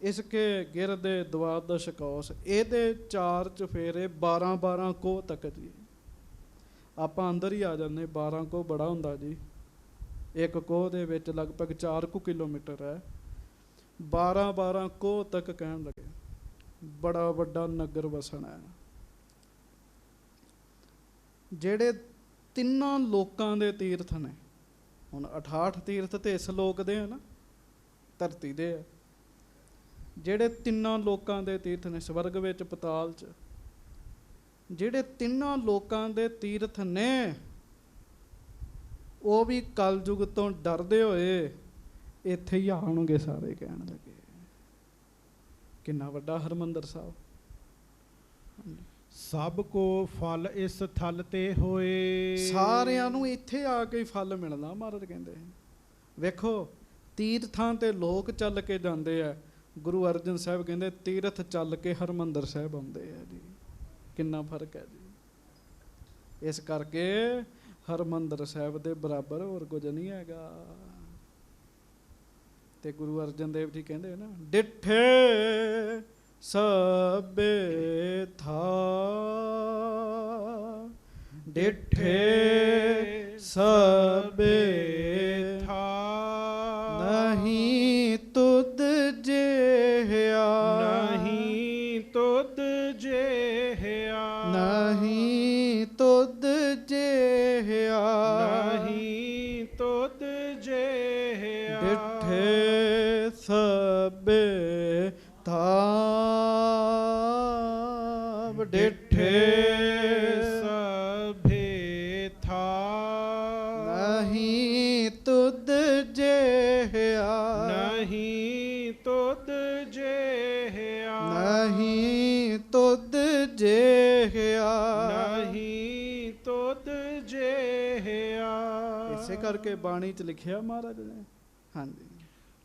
ਇਸ ਕੇ ਗਿਰਦੇ ਦਵਾਦਸ਼ ਕੋਸ, ਇਹਦੇ 4 ਚੁਫੇਰੇ 12-12 ਕੋਹ ਤੱਕ ਜੀ। ਆਪਾਂ ਅੰਦਰ ਹੀ ਆ ਜਾਂਦੇ, 12 ਕੋਹ ਬੜਾ ਹੁੰਦਾ ਜੀ। ਇੱਕ ਕੋਹ ਦੇ ਵਿੱਚ ਲਗਭਗ 4 ਕਿਲੋਮੀਟਰ ਹੈ। 12-12 ਕੋਹ ਤੱਕ ਕਹਿਣ ਲੱਗੇ ਬੜਾ ਵੱਡਾ ਨਗਰ ਵਸਣਾ ਹੈ। ਜਿਹੜੇ ਤਿੰਨਾਂ ਲੋਕਾਂ ਦੇ ਤੀਰਥ ਨੇ, ਹੁਣ 68 ਤੀਰਥ ਤੇ ਇਸ ਲੋਕ ਦੇ ਆ ਨਾ, ਧਰਤੀ ਦੇ ਆ। ਜਿਹੜੇ ਤਿੰਨਾਂ ਲੋਕਾਂ ਦੇ ਤੀਰਥ ਨੇ, ਸਵਰਗ ਵਿੱਚ ਪਤਾਲ 'ਚ ਜਿਹੜੇ ਤਿੰਨਾਂ ਲੋਕਾਂ ਦੇ ਤੀਰਥ ਨੇ, ਉਹ ਵੀ ਕਲਯੁਗ ਤੋਂ ਡਰਦੇ ਹੋਏ ਇੱਥੇ ਹੀ ਆਉਣਗੇ ਸਾਰੇ। ਕਹਿਣ ਲੱਗੇ ਕਿੰਨਾ ਵੱਡਾ ਹਰਮੰਦਰ ਸਾਹਿਬ। ਸਭ ਕੋ ਫਲ ਇਸ ਥਲ ਤੇ ਹੋਏ। ਸਾਰਿਆਂ ਨੂੰ ਇੱਥੇ ਆ ਕੇ ਫਲ ਮਿਲਣਾ, ਮਹਾਰਾਜ ਕਹਿੰਦੇ। ਵੇਖੋ ਤੀਰਥਾਂ ਤੇ ਲੋਕ ਚੱਲ ਕੇ ਜਾਂਦੇ ਆ, ਗੁਰੂ ਅਰਜਨ ਸਾਹਿਬ ਕਹਿੰਦੇ ਤੀਰਥ ਚੱਲ ਕੇ ਹਰਮੰਦਰ ਸਾਹਿਬ ਆਉਂਦੇ ਆ ਜੀ। ਕਿੰਨਾ ਫਰਕ ਹੈ ਜੀ। ਇਸ ਕਰਕੇ ਹਰਮੰਦਰ ਸਾਹਿਬ ਦੇ ਬਰਾਬਰ ਹੋਰ ਕੁਝ ਨਹੀਂ ਹੈਗਾ। ਤੇ ਗੁਰੂ ਅਰਜਨ ਦੇਵ ਜੀ ਕਹਿੰਦੇ ਨਾ, ਡਿਠੇ ਸਭੇ ਥਾ, ਡਿਠੇ ਸਭੇ ਥਾ। ਨਹੀਂ ਤੁਧ ਜਿਹਾ, ਨਹੀਂ ਤੁਧ ਜਿਹਾ। ਨਹੀਂ ਤੁਧ ਜਿਹਾ। ਨਹੀਂ ਤੁਧ ਜਿਹਾ। ਡਿਠੇ ਸਭੇ ਥਾਵ, ਡਿਠੇ ਸਭੇ ਥਾ। ਨਹੀਂ ਤੁਧ ਜਿਹਾ। ਨਹੀਂ ਤੁਧ ਜਿਹਾ। ਨਹੀਂ ਤੁਧ ਜਿਹਾ। ਨਹੀਂ ਤੁਧ ਜਿਹਾ। ਇਸੇ ਕਰਕੇ ਬਾਣੀ 'ਚ ਲਿਖਿਆ ਮਹਾਰਾਜ ਨੇ। ਹਾਂਜੀ,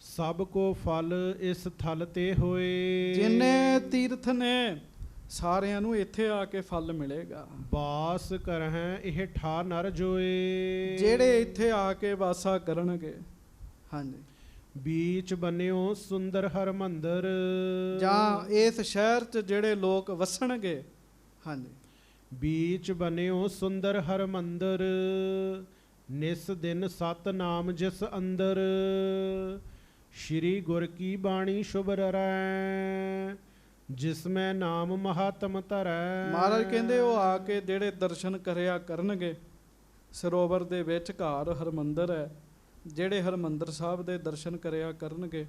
ਸਭ ਕੋ ਫਲ ਇਸ ਥਲ ਤੇ ਹੋਏ। ਜਿੰਨੇ ਤੀਰਥ ਨੇ ਸਾਰਿਆਂ ਨੂੰ ਇੱਥੇ ਆ ਕੇ ਫਲ ਮਿਲੇਗਾ। ਬਾਸ ਕਰਹਿ ਇਹ ਠਾ ਨਰ ਜੋਏ। ਜਿਹੜੇ ਇੱਥੇ ਆ ਕੇ ਵਾਸਾ ਕਰਨਗੇ। ਹਾਂਜੀ, ਬੀਚ ਬਨਿਓ ਸੁੰਦਰ ਹਰਮੰਦਰ। ਜਾਂ ਇਸ ਸ਼ਹਿਰ 'ਚ ਜਿਹੜੇ ਲੋਕ ਵਸਣਗੇ। ਹਾਂਜੀ, ਬੀਚ ਬਨਿਓ ਸੁੰਦਰ ਹਰਮੰਦਰ। ਨਿਸ ਦਿਨ ਸਤ ਨਾਮ ਜਿਸ ਅੰਦਰ। ਸ਼੍ਰੀ ਗੁਰ ਕੀ ਬਾਣੀ ਸ਼ੁਭ ਰਰੈ। ਜਿਸ ਮੈਂ ਨਾਮ ਮਹਾਤਮ ਧਰੈ। ਮਹਾਰਾਜ ਕਹਿੰਦੇ ਉਹ ਆ ਕੇ ਜਿਹੜੇ ਦਰਸ਼ਨ ਕਰਿਆ ਕਰਨਗੇ। ਸਰੋਵਰ ਦੇ ਵਿੱਚ ਘਰ ਹਰਮੰਦਰ ਹੈ, ਜਿਹੜੇ ਹਰਮੰਦਰ ਸਾਹਿਬ ਦੇ ਦਰਸ਼ਨ ਕਰਿਆ ਕਰਨਗੇ,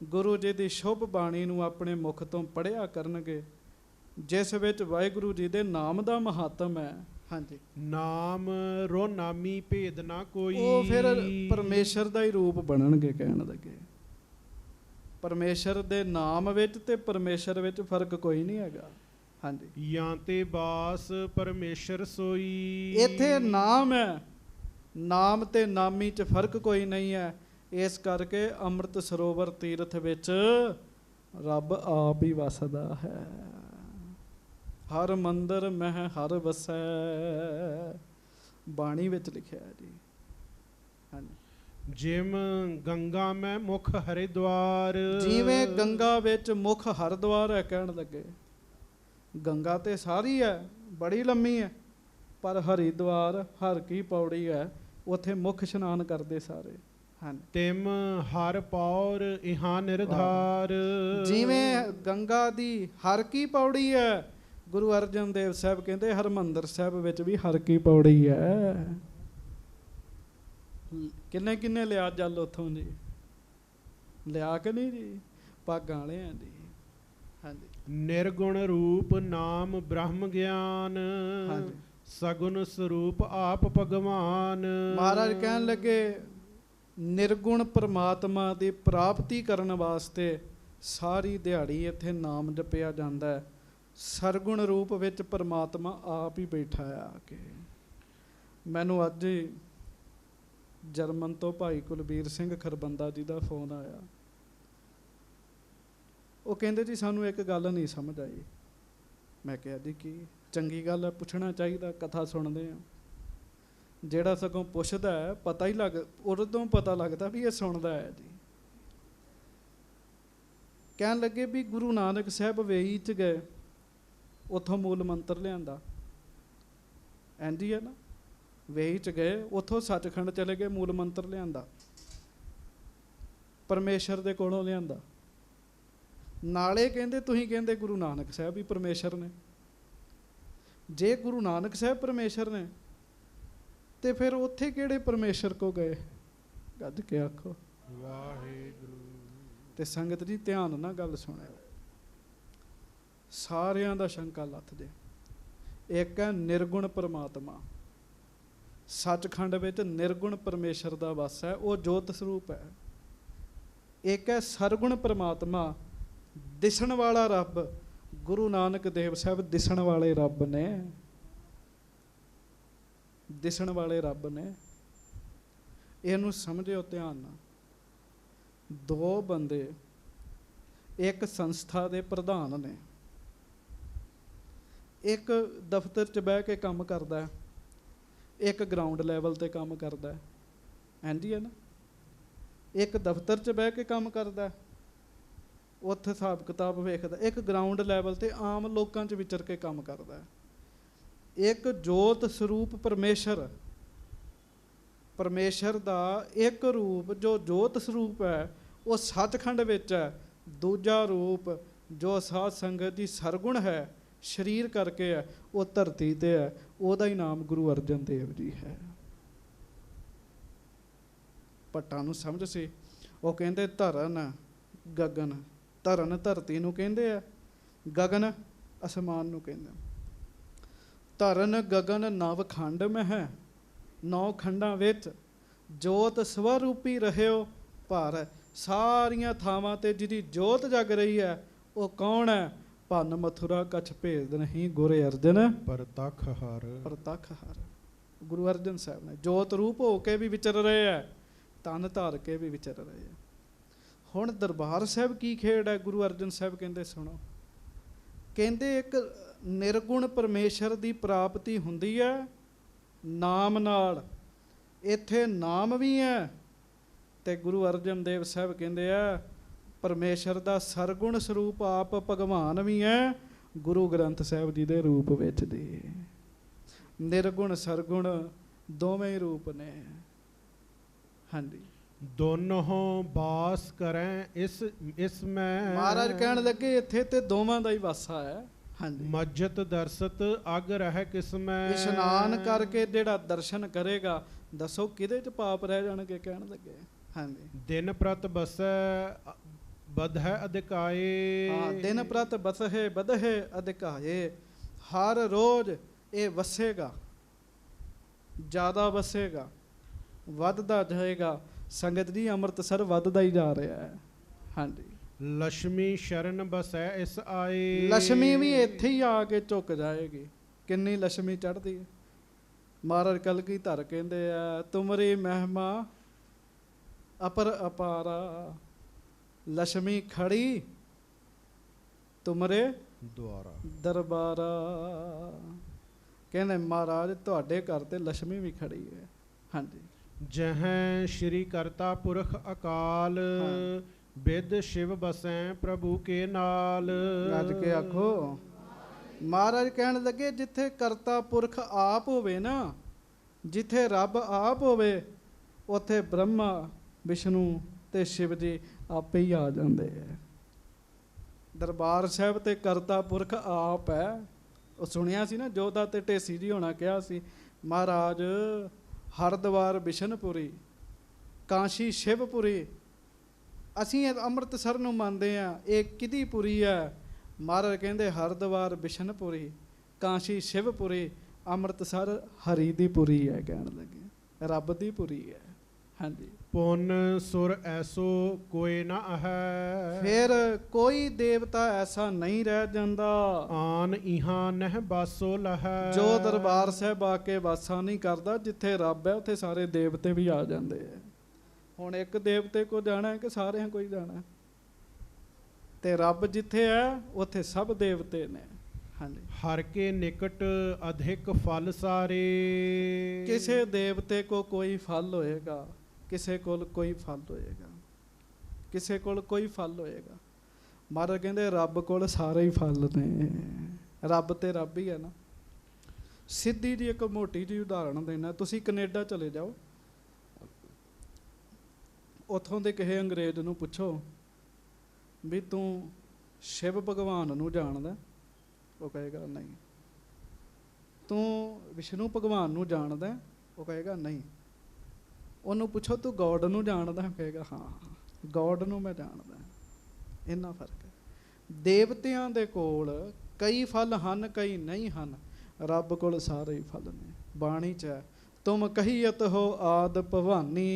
ਗੁਰੂ ਜੀ ਦੀ ਸ਼ੁਭ ਬਾਣੀ ਨੂੰ ਆਪਣੇ ਮੁਖ ਤੋਂ ਪੜ੍ਹਿਆ ਕਰਨਗੇ, ਜਿਸ ਵਿੱਚ ਵਾਹਿਗੁਰੂ ਜੀ ਦੇ ਨਾਮ ਦਾ ਮਹਾਤਮ ਹੈ। ਹਾਂਜੀ, ਨਾਮ ਰੋ ਨਾਮੀ ਭੇਦ ਨਾ ਕੋਈ। ਉਹ ਫਿਰ ਪਰਮੇਸ਼ਰ ਦਾ ਹੀ ਰੂਪ ਬਣਨਗੇ। ਕਹਿਣ ਲੱਗੇ ਪਰਮੇਸ਼ਰ ਦੇ ਨਾਮ ਵਿੱਚ ਤੇ ਪਰਮੇਸ਼ਰ ਵਿੱਚ ਫਰਕ ਕੋਈ ਨਹੀਂ ਹੈਗਾ। ਹਾਂਜੀ, ਜਾਂ ਤੇ ਬਾਸ ਪਰਮੇਸ਼ਰ ਸੋਈ। ਇੱਥੇ ਨਾਮ ਹੈ, ਨਾਮ ਤੇ ਨਾਮੀ 'ਚ ਫਰਕ ਕੋਈ ਨਹੀਂ ਹੈ। ਇਸ ਕਰਕੇ ਅੰਮ੍ਰਿਤ ਸਰੋਵਰ ਤੀਰਥ ਵਿੱਚ ਰੱਬ ਆਪ ਹੀ ਵਸਦਾ ਹੈ। ਹਰ ਮੰਦਰ ਮਹਿ ਹਰ ਵਸੈ, ਬਾਣੀ ਵਿੱਚ ਲਿਖਿਆ ਹੈ ਜੀ। ਹਾਂਜੀ। ਜਿਮ ਗੰਗਾ ਮੈਂ ਮੁਖ ਹਰਿਦੁਆਰ, ਜਿਵੇਂ ਗੰਗਾ ਵਿੱਚ ਮੁਖ ਹਰਿਦੁਆਰ ਹੈ, ਕਹਿਣ ਲੱਗੇ ਗੰਗਾ ਤੇ ਸਾਰੀ ਹੈ, ਬੜੀ ਲੰਮੀ ਹੈ, ਪਰ ਹਰਿਦੁਆਰ ਹਰ ਕੀ ਪੌੜੀ ਹੈ, ਉੱਥੇ ਮੁੱਖ ਇਸ਼ਨਾਨ ਕਰਦੇ ਸਾਰੇ ਹਨ। ਤਿਮ ਹਰ ਪੌਰ ਇਹਾਂ ਨਿਰਧਾਰ, ਜਿਵੇਂ ਗੰਗਾ ਦੀ ਹਰ ਕੀ ਪੌੜੀ ਹੈ, ਗੁਰੂ ਅਰਜਨ ਦੇਵ ਸਾਹਿਬ ਕਹਿੰਦੇ ਹਰਿਮੰਦਰ ਸਾਹਿਬ ਵਿੱਚ ਵੀ ਹਰ ਕੀ ਪੌੜੀ ਹੈ। ਕਿੰਨੇ ਕਿੰਨੇ ਲਿਆ ਜਲ ਉੱਥੋਂ ਜੀ, ਲਿਆ ਕਿ ਨਹੀਂ ਜੀ, ਭਾਗਾਂ ਵਾਲੇ ਆ ਜੀ। ਹਾਂਜੀ। ਨਿਰਗੁਣ ਰੂਪ ਨਾਮ ਬ੍ਰਹਮ ਗਿਆਨ, ਹਾਂਜੀ। ਸਗੁਣ ਸਰੂਪ ਆਪ ਭਗਵਾਨ। ਮਹਾਰਾਜ ਕਹਿਣ ਲੱਗੇ ਨਿਰਗੁਣ ਪਰਮਾਤਮਾ ਦੀ ਪ੍ਰਾਪਤੀ ਕਰਨ ਵਾਸਤੇ ਸਾਰੀ ਦਿਹਾੜੀ ਇੱਥੇ ਨਾਮ ਜਪਿਆ ਜਾਂਦਾ ਹੈ। ਸਰਗੁਣ ਰੂਪ ਵਿੱਚ ਪਰਮਾਤਮਾ ਆਪ ਹੀ ਬੈਠਾ ਆ ਕੇ। ਮੈਨੂੰ ਅੱਜ ਹੀ ਜਰਮਨ ਤੋਂ ਭਾਈ ਕੁਲਬੀਰ ਸਿੰਘ ਖਰਬੰਦਾ ਜੀ ਦਾ ਫੋਨ ਆਇਆ। ਉਹ ਕਹਿੰਦੇ ਜੀ ਸਾਨੂੰ ਇੱਕ ਗੱਲ ਨਹੀਂ ਸਮਝ ਆਈ। ਮੈਂ ਕਿਹਾ ਜੀ ਕੀ? ਚੰਗੀ ਗੱਲ ਹੈ, ਪੁੱਛਣਾ ਚਾਹੀਦਾ, ਕਥਾ ਸੁਣਦੇ ਹਾਂ। ਜਿਹੜਾ ਸਗੋਂ ਪੁੱਛਦਾ ਹੈ ਪਤਾ ਹੀ ਉਦੋਂ ਪਤਾ ਲੱਗਦਾ ਵੀ ਇਹ ਸੁਣਦਾ ਹੈ ਜੀ। ਕਹਿਣ ਲੱਗੇ ਵੀ ਗੁਰੂ ਨਾਨਕ ਸਾਹਿਬ ਵੇਈ 'ਚ ਗਏ, ਉੱਥੋਂ ਮੂਲ ਮੰਤਰ ਲਿਆਂਦਾ। ਇੰਝ ਹੀ ਹੈ ਨਾ, ਵੇਈ 'ਚ ਗਏ, ਉੱਥੋਂ ਸੱਚਖੰਡ ਚਲੇ ਗਏ, ਮੂਲ ਮੰਤਰ ਲਿਆਂਦਾ, ਪਰਮੇਸ਼ਰ ਦੇ ਕੋਲੋਂ ਲਿਆਂਦਾ। ਨਾਲੇ ਕਹਿੰਦੇ ਤੁਸੀਂ ਕਹਿੰਦੇ ਗੁਰੂ ਨਾਨਕ ਸਾਹਿਬ ਹੀ ਪਰਮੇਸ਼ਰ ਨੇ। ਜੇ ਗੁਰੂ ਨਾਨਕ ਸਾਹਿਬ ਪਰਮੇਸ਼ਰ ਨੇ ਤੇ ਫਿਰ ਉੱਥੇ ਕਿਹੜੇ ਪਰਮੇਸ਼ਰ ਕੋ ਗਏ? ਗੱਜ ਕੇ ਆਖੋ ਵਾਹਿਗੁਰੂ। ਤੇ ਸੰਗਤ ਜੀ ਧਿਆਨ ਨਾਲ ਗੱਲ ਸੁਣਿਓ, ਸਾਰਿਆਂ ਦਾ ਸ਼ੰਕਾ ਲੱਥ ਜੇ। ਇੱਕ ਹੈ ਨਿਰਗੁਣ ਪਰਮਾਤਮਾ, ਸੱਚਖੰਡ ਵਿੱਚ ਨਿਰਗੁਣ ਪਰਮੇਸ਼ਰ ਦਾ ਵਾਸ ਹੈ, ਉਹ ਜੋਤ ਸਰੂਪ ਹੈ। ਇੱਕ ਹੈ ਸਰਗੁਣ ਪਰਮਾਤਮਾ, ਦਿਸਣ ਵਾਲਾ ਰੱਬ। ਗੁਰੂ ਨਾਨਕ ਦੇਵ ਸਾਹਿਬ ਦਿਸਣ ਵਾਲੇ ਰੱਬ ਨੇ, ਦਿਸਣ ਵਾਲੇ ਰੱਬ ਨੇ। ਇਹਨੂੰ ਸਮਝਿਓ ਧਿਆਨ ਨਾਲ। ਦੋ ਬੰਦੇ ਇੱਕ ਸੰਸਥਾ ਦੇ ਪ੍ਰਧਾਨ ਨੇ, ਇੱਕ ਦਫ਼ਤਰ 'ਚ ਬਹਿ ਕੇ ਕੰਮ ਕਰਦਾ ਹੈ, ਇੱਕ ਗਰਾਊਂਡ ਲੈਵਲ ਤੇ ਕੰਮ ਕਰਦਾ ਹੈ। ਹਾਂਜੀ ਹੈ ਨਾ, ਇੱਕ ਦਫ਼ਤਰ 'ਚ ਬਹਿ ਕੇ ਕੰਮ ਕਰਦਾ, ਉੱਥੇ ਹਿਸਾਬ ਕਿਤਾਬ ਵੇਖਦਾ, ਇੱਕ ਗਰਾਊਂਡ ਲੈਵਲ ਤੇ ਆਮ ਲੋਕਾਂ 'ਚ ਵਿਚਰ ਕੇ ਕੰਮ ਕਰਦਾ। ਇੱਕ ਜੋਤ ਸਰੂਪ ਪਰਮੇਸ਼ਰ, ਪਰਮੇਸ਼ਰ ਦਾ ਇੱਕ ਰੂਪ ਜੋ ਜੋਤ ਸਰੂਪ ਹੈ ਉਹ ਸੱਚਖੰਡ ਵਿੱਚ ਹੈ। ਦੂਜਾ ਰੂਪ ਜੋ ਸਾਧ ਸੰਗਤ ਦੀ ਸਰਗੁਣ ਹੈ, ਸਰੀਰ ਕਰਕੇ ਹੈ, ਉਹ ਧਰਤੀ ਤੇ ਹੈ, ਉਹਦਾ ਹੀ ਨਾਮ ਗੁਰੂ ਅਰਜਨ ਦੇਵ ਜੀ ਹੈ। ਭੱਟਾਂ ਨੂੰ ਸਮਝ ਸੀ। ਉਹ ਕਹਿੰਦੇ ਧਰਨ ਗਗਨ, ਧਰਨ ਧਰਤੀ ਨੂੰ ਕਹਿੰਦੇ ਆ, ਗਗਨ ਅਸਮਾਨ ਨੂੰ ਕਹਿੰਦੇ। ਧਰਨ ਗਗਨ ਨਵ ਖੰਡ ਮਹਿ, 9 ਖੰਡਾਂ ਵਿੱਚ ਜੋਤ ਸਵਰੂਪੀ ਰਹਿਓ ਭਾਰ। ਸਾਰੀਆਂ ਥਾਵਾਂ ਤੇ ਜਿਹਦੀ ਜੋਤ ਜਗ ਰਹੀ ਹੈ ਉਹ ਕੌਣ ਹੈ? ਭੰਨ ਮਥੁਰਾ ਕਛ ਭੇਦ ਨਹੀਂ, ਗੁਰੇ ਅਰਜਨ ਪ੍ਰਤੱਖ ਹਰ। ਪ੍ਰਤੱਖ ਹਰ ਗੁਰੂ ਅਰਜਨ ਸਾਹਿਬ ਨੇ ਜੋਤ ਰੂਪ ਹੋ ਕੇ ਵੀ ਵਿਚਰ ਰਹੇ ਹੈ, ਤਨ ਧਾਰ ਕੇ ਵੀ ਵਿਚਰ ਰਹੇ ਹੈ। ਹੁਣ ਦਰਬਾਰ ਸਾਹਿਬ ਕੀ ਖੇਡ ਹੈ? ਗੁਰੂ ਅਰਜਨ ਸਾਹਿਬ ਕਹਿੰਦੇ ਸੁਣੋ, ਕਹਿੰਦੇ ਇੱਕ ਨਿਰਗੁਣ ਪਰਮੇਸ਼ਰ ਦੀ ਪ੍ਰਾਪਤੀ ਹੁੰਦੀ ਹੈ ਨਾਮ ਨਾਲ। ਇੱਥੇ ਨਾਮ ਵੀ ਹੈ ਤੇ ਗੁਰੂ ਅਰਜਨ ਦੇਵ ਸਾਹਿਬ ਕਹਿੰਦੇ ਆ ਪਰਮੇਸ਼ਰ ਦਾ ਸਰਗੁਣ ਸਰੂਪ ਆਪ ਭਗਵਾਨ ਵੀ ਹੈ, ਗੁਰੂ ਗ੍ਰੰਥ ਸਾਹਿਬ ਜੀ ਦੇ ਰੂਪ ਵਿੱਚ ਦੀ। ਨਿਰਗੁਣ ਸਰਗੁਣ ਦੋਵੇਂ ਹੀ ਰੂਪ ਨੇ। ਹਾਂਜੀ। ਦੋਨੋਂ ਬਾਸ ਕਰੈ ਇਸ ਮੈਂ। ਮਹਾਰਾਜ ਕਹਿਣ ਲੱਗੇ ਇੱਥੇ ਤੇ ਦੋਵਾਂ ਦਾ ਹੀ ਵਾਸਾ ਹੈ। ਹਾਂਜੀ। ਮਜਤ ਦਰਸਤ ਅਗ ਰਹਿ ਕਿਸ ਮੈਂ। ਇਸ਼ਨਾਨ ਕਰਕੇ ਜਿਹੜਾ ਦਰਸ਼ਨ ਕਰੇਗਾ, ਦੱਸੋ ਕਿਹਦੇ ਚ ਪਾਪ ਰਹਿ ਜਾਣਗੇ? ਕਹਿਣ ਲੱਗੇ। ਹਾਂਜੀ। ਦਿਨ ਪ੍ਰਤ ਬਸੈ ਬਧੈ ਅਧਿਕਾਏ। ਹਾਂ, ਦਿਨ ਪ੍ਰਤ ਬਸਹਿ ਬਧੈ ਅਧਿਕਾਏ। ਹਰ ਰੋਜ਼ ਇਹ ਵਸੇਗਾ, ਜ਼ਿਆਦਾ ਵਸੇਗਾ, ਵੱਧਦਾ ਜਾਏਗਾ। ਸੰਗਤ ਜੀ ਅੰਮ੍ਰਿਤਸਰ ਵੱਧਦਾ ਹੀ ਜਾ ਰਿਹਾ ਹੈ। ਹਾਂਜੀ। ਲక్ష్ਮੀ ਸ਼ਰਨ ਬਸੈ ਇਸ ਆਏ। ਲక్ష్ਮੀ ਵੀ ਇੱਥੇ ਹੀ ਆ ਕੇ ਝੁਕ ਜਾਏਗੀ। ਕਿੰਨੀ ਲక్ష్ਮੀ ਚੜ੍ਹਦੀ ਹੈ। ਮਹਾਰਾਜ ਕਲਗੀਧਰ ਕਹਿੰਦੇ ਆ, ਤੁਮਰੀ ਮਹਿਮਾ ਅਪਰ ਅਪਾਰਾ, ਲక్ష్ਮੀ ਖੜੀ ਤੁਮਰੇ ਦੁਆਰਾ। ਦਰਬਾਰਾ। ਕਹਿੰਦੇ ਮਹਾਰਾਜ ਤੁਹਾਡੇ ਘਰ ਤੇ ਲక్ష్ਮੀ ਵੀ ਖੜੀ ਹੈ। ਹਾਂਜੀ। ਜਹੈ ਸ਼੍ਰੀ ਕਰਤਾ ਪੁਰਖ ਅਕਾਲ, ਹਾਂ। ਬਿਦ ਸ਼ਿਵ ਬਸੈ ਪ੍ਰਭੂ ਕੇ ਨਾਲ। ਗੱਜ ਕੇ ਆਖੋ। ਮਹਾਰਾਜ ਕਹਿਣ ਲੱਗੇ ਜਿੱਥੇ ਕਰਤਾ ਪੁਰਖ ਆਪ ਹੋਵੇ ਨਾ, ਜਿੱਥੇ ਰੱਬ ਆਪ ਹੋਵੇ, ਉੱਥੇ ਬ੍ਰਹਮਾ ਵਿਸ਼ਨੂੰ ਤੇ ਸ਼ਿਵ ਜੀ ਆਪੇ ਹੀ ਆ ਜਾਂਦੇ ਹੈ। ਦਰਬਾਰ ਸਾਹਿਬ ਤੇ ਕਰਤਾ ਪੁਰਖ ਆਪ ਹੈ। ਉਹ ਸੁਣਿਆ ਸੀ ਨਾ, ਜੋਧਾ ਤੇ ਢੇਸੀ ਜੀ ਹੋਣਾ ਕਿਹਾ ਸੀ, ਮਹਾਰਾਜ ਹਰਦੁਆਰ ਬਿਸ਼ਨਪੁਰੀ, ਕਾਂਸ਼ੀ ਸ਼ਿਵਪੁਰੀ, ਅਸੀਂ ਅੰਮ੍ਰਿਤਸਰ ਨੂੰ ਮੰਨਦੇ ਹਾਂ, ਇਹ ਕਿਹਦੀ ਪੁਰੀ ਹੈ? ਮਹਾਰਾਜ ਕਹਿੰਦੇ ਹਰਦੁਆਰ ਬਿਸ਼ਨਪੁਰੀ, ਕਾਂਸ਼ੀ ਸ਼ਿਵਪੁਰੀ, ਅੰਮ੍ਰਿਤਸਰ ਹਰੀ ਦੀ ਪੁਰੀ ਹੈ। ਕਹਿਣ ਲੱਗੇ ਰੱਬ ਦੀ ਪੁਰੀ ਹੈ। ਹਾਂਜੀ। ਪੁੰਨ ਸੁਰ ਐਸੋ ਕੋਈ ਨਾ ਹੈ, ਫਿਰ ਕੋਈ ਦੇਵਤਾ ਐਸਾ ਨਹੀਂ ਰਹਿ ਜਾਂਦਾ ਆਨ ਇਹਾਂ ਨਹਿ ਬਾਸੋ ਲਹੈ। ਜੋ ਦਰਬਾਰ ਸਾਹਿਬ ਆ ਕੇ ਵਾਸਾ ਨਹੀਂ ਕਰਦਾ। ਜਿੱਥੇ ਰੱਬ ਹੈ ਉੱਥੇ ਸਾਰੇ ਦੇਵਤੇ ਵੀ ਆ ਜਾਂਦੇ ਹੈ। ਹੁਣ ਇੱਕ ਦੇਵਤੇ ਕੋ ਜਾਣਾ ਹੈ ਕਿ ਸਾਰਿਆਂ ਕੋਈ ਜਾਣਾ ਹੈ? ਤੇ ਰੱਬ ਜਿੱਥੇ ਹੈ ਉੱਥੇ ਸਭ ਦੇਵਤੇ ਨੇ। ਹਾਂਜੀ। ਹਰ ਕੇ ਨਿਕਟ ਅਧਿਕ ਫਲ ਸਾਰੇ। ਕਿਸੇ ਦੇਵਤੇ ਕੋ ਕੋਈ ਫਲ ਹੋਏਗਾ, ਕਿਸੇ ਕੋਲ ਕੋਈ ਫਲ ਹੋਏਗਾ, ਕਿਸੇ ਕੋਲ ਕੋਈ ਫਲ ਹੋਏਗਾ। ਮਹਾਰਾਜ ਕਹਿੰਦੇ ਰੱਬ ਕੋਲ ਸਾਰੇ ਹੀ ਫਲ ਨੇ। ਰੱਬ ਤੇ ਰੱਬ ਹੀ ਹੈ ਨਾ। ਸਿੱਧੀ ਜੀ ਇੱਕ ਮੋਟੀ ਜੀ ਉਦਾਹਰਣ ਦੇਣਾ, ਤੁਸੀਂ ਕੈਨੇਡਾ ਚਲੇ ਜਾਓ, ਉੱਥੋਂ ਦੇ ਕਿਸੇ ਅੰਗਰੇਜ਼ ਨੂੰ ਪੁੱਛੋ ਵੀ ਤੂੰ ਸ਼ਿਵ ਭਗਵਾਨ ਨੂੰ ਜਾਣਦਾ? ਉਹ ਕਹੇਗਾ ਨਹੀਂ। ਤੂੰ ਵਿਸ਼ਨੂੰ ਭਗਵਾਨ ਨੂੰ ਜਾਣਦਾ? ਉਹ ਕਹੇਗਾ ਨਹੀਂ। ਉਹਨੂੰ ਪੁੱਛੋ ਤੂੰ ਗੋਡ ਨੂੰ ਜਾਣਦਾ? ਕਹੇਗਾ ਹਾਂ, ਗੋਡ ਨੂੰ ਮੈਂ ਜਾਣਦਾ। ਇੰਨਾ ਫਰਕ ਹੈ। ਦੇਵਤਿਆਂ ਦੇ ਕੋਲ ਕਈ ਫਲ ਹਨ, ਕਈ ਨਹੀਂ ਹਨ। ਰੱਬ ਕੋਲ ਸਾਰੇ ਹੀ ਫਲ ਨੇ। ਬਾਣੀ 'ਚ ਹੈ, ਤੁਮ ਕਹੀਅਤ ਹੋ ਆਦ ਭਵਾਨੀ,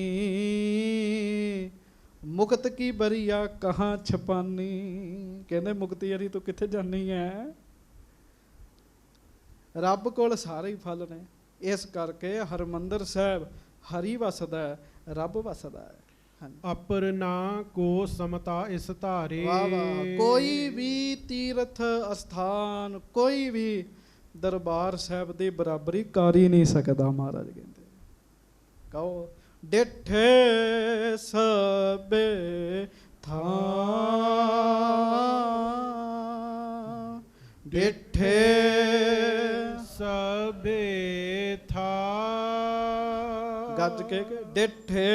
ਮੁਕਤ ਕੀ ਬਰੀਆ ਕਹਾਂ ਛਪਾਨੀ। ਕਹਿੰਦੇ ਮੁਕਤੀ ਅਰੀ ਤੂੰ ਕਿੱਥੇ ਜਾਨੀ ਹੈ? ਰੱਬ ਕੋਲ ਸਾਰੇ ਹੀ ਫਲ ਨੇ। ਇਸ ਕਰਕੇ ਹਰਿਮੰਦਰ ਸਾਹਿਬ ਹਰੀ ਵਸਦਾ ਹੈ, ਰੱਬ ਵਸਦਾ ਹੈ। ਅਪਰ ਨਾ ਕੋ ਸਮਤਾ ਇਸ ਧਾਰੇ। ਵਾਹ ਵਾਹ। ਕੋਈ ਵੀ ਤੀਰਥ ਅਸਥਾਨ, ਕੋਈ ਵੀ ਦਰਬਾਰ ਸਾਹਿਬ ਦੀ ਬਰਾਬਰੀ ਕਰ ਹੀ ਨਹੀਂ ਸਕਦਾ। ਮਹਾਰਾਜ ਕਹਿੰਦੇ ਕਹੋ ਡਿਠੇ ਸਭੇ ਥਾਂ, ਡਿਠੇ ਸਭੇ ਥਾ। ਗੱਜ ਕੇ ਡਿਠੇ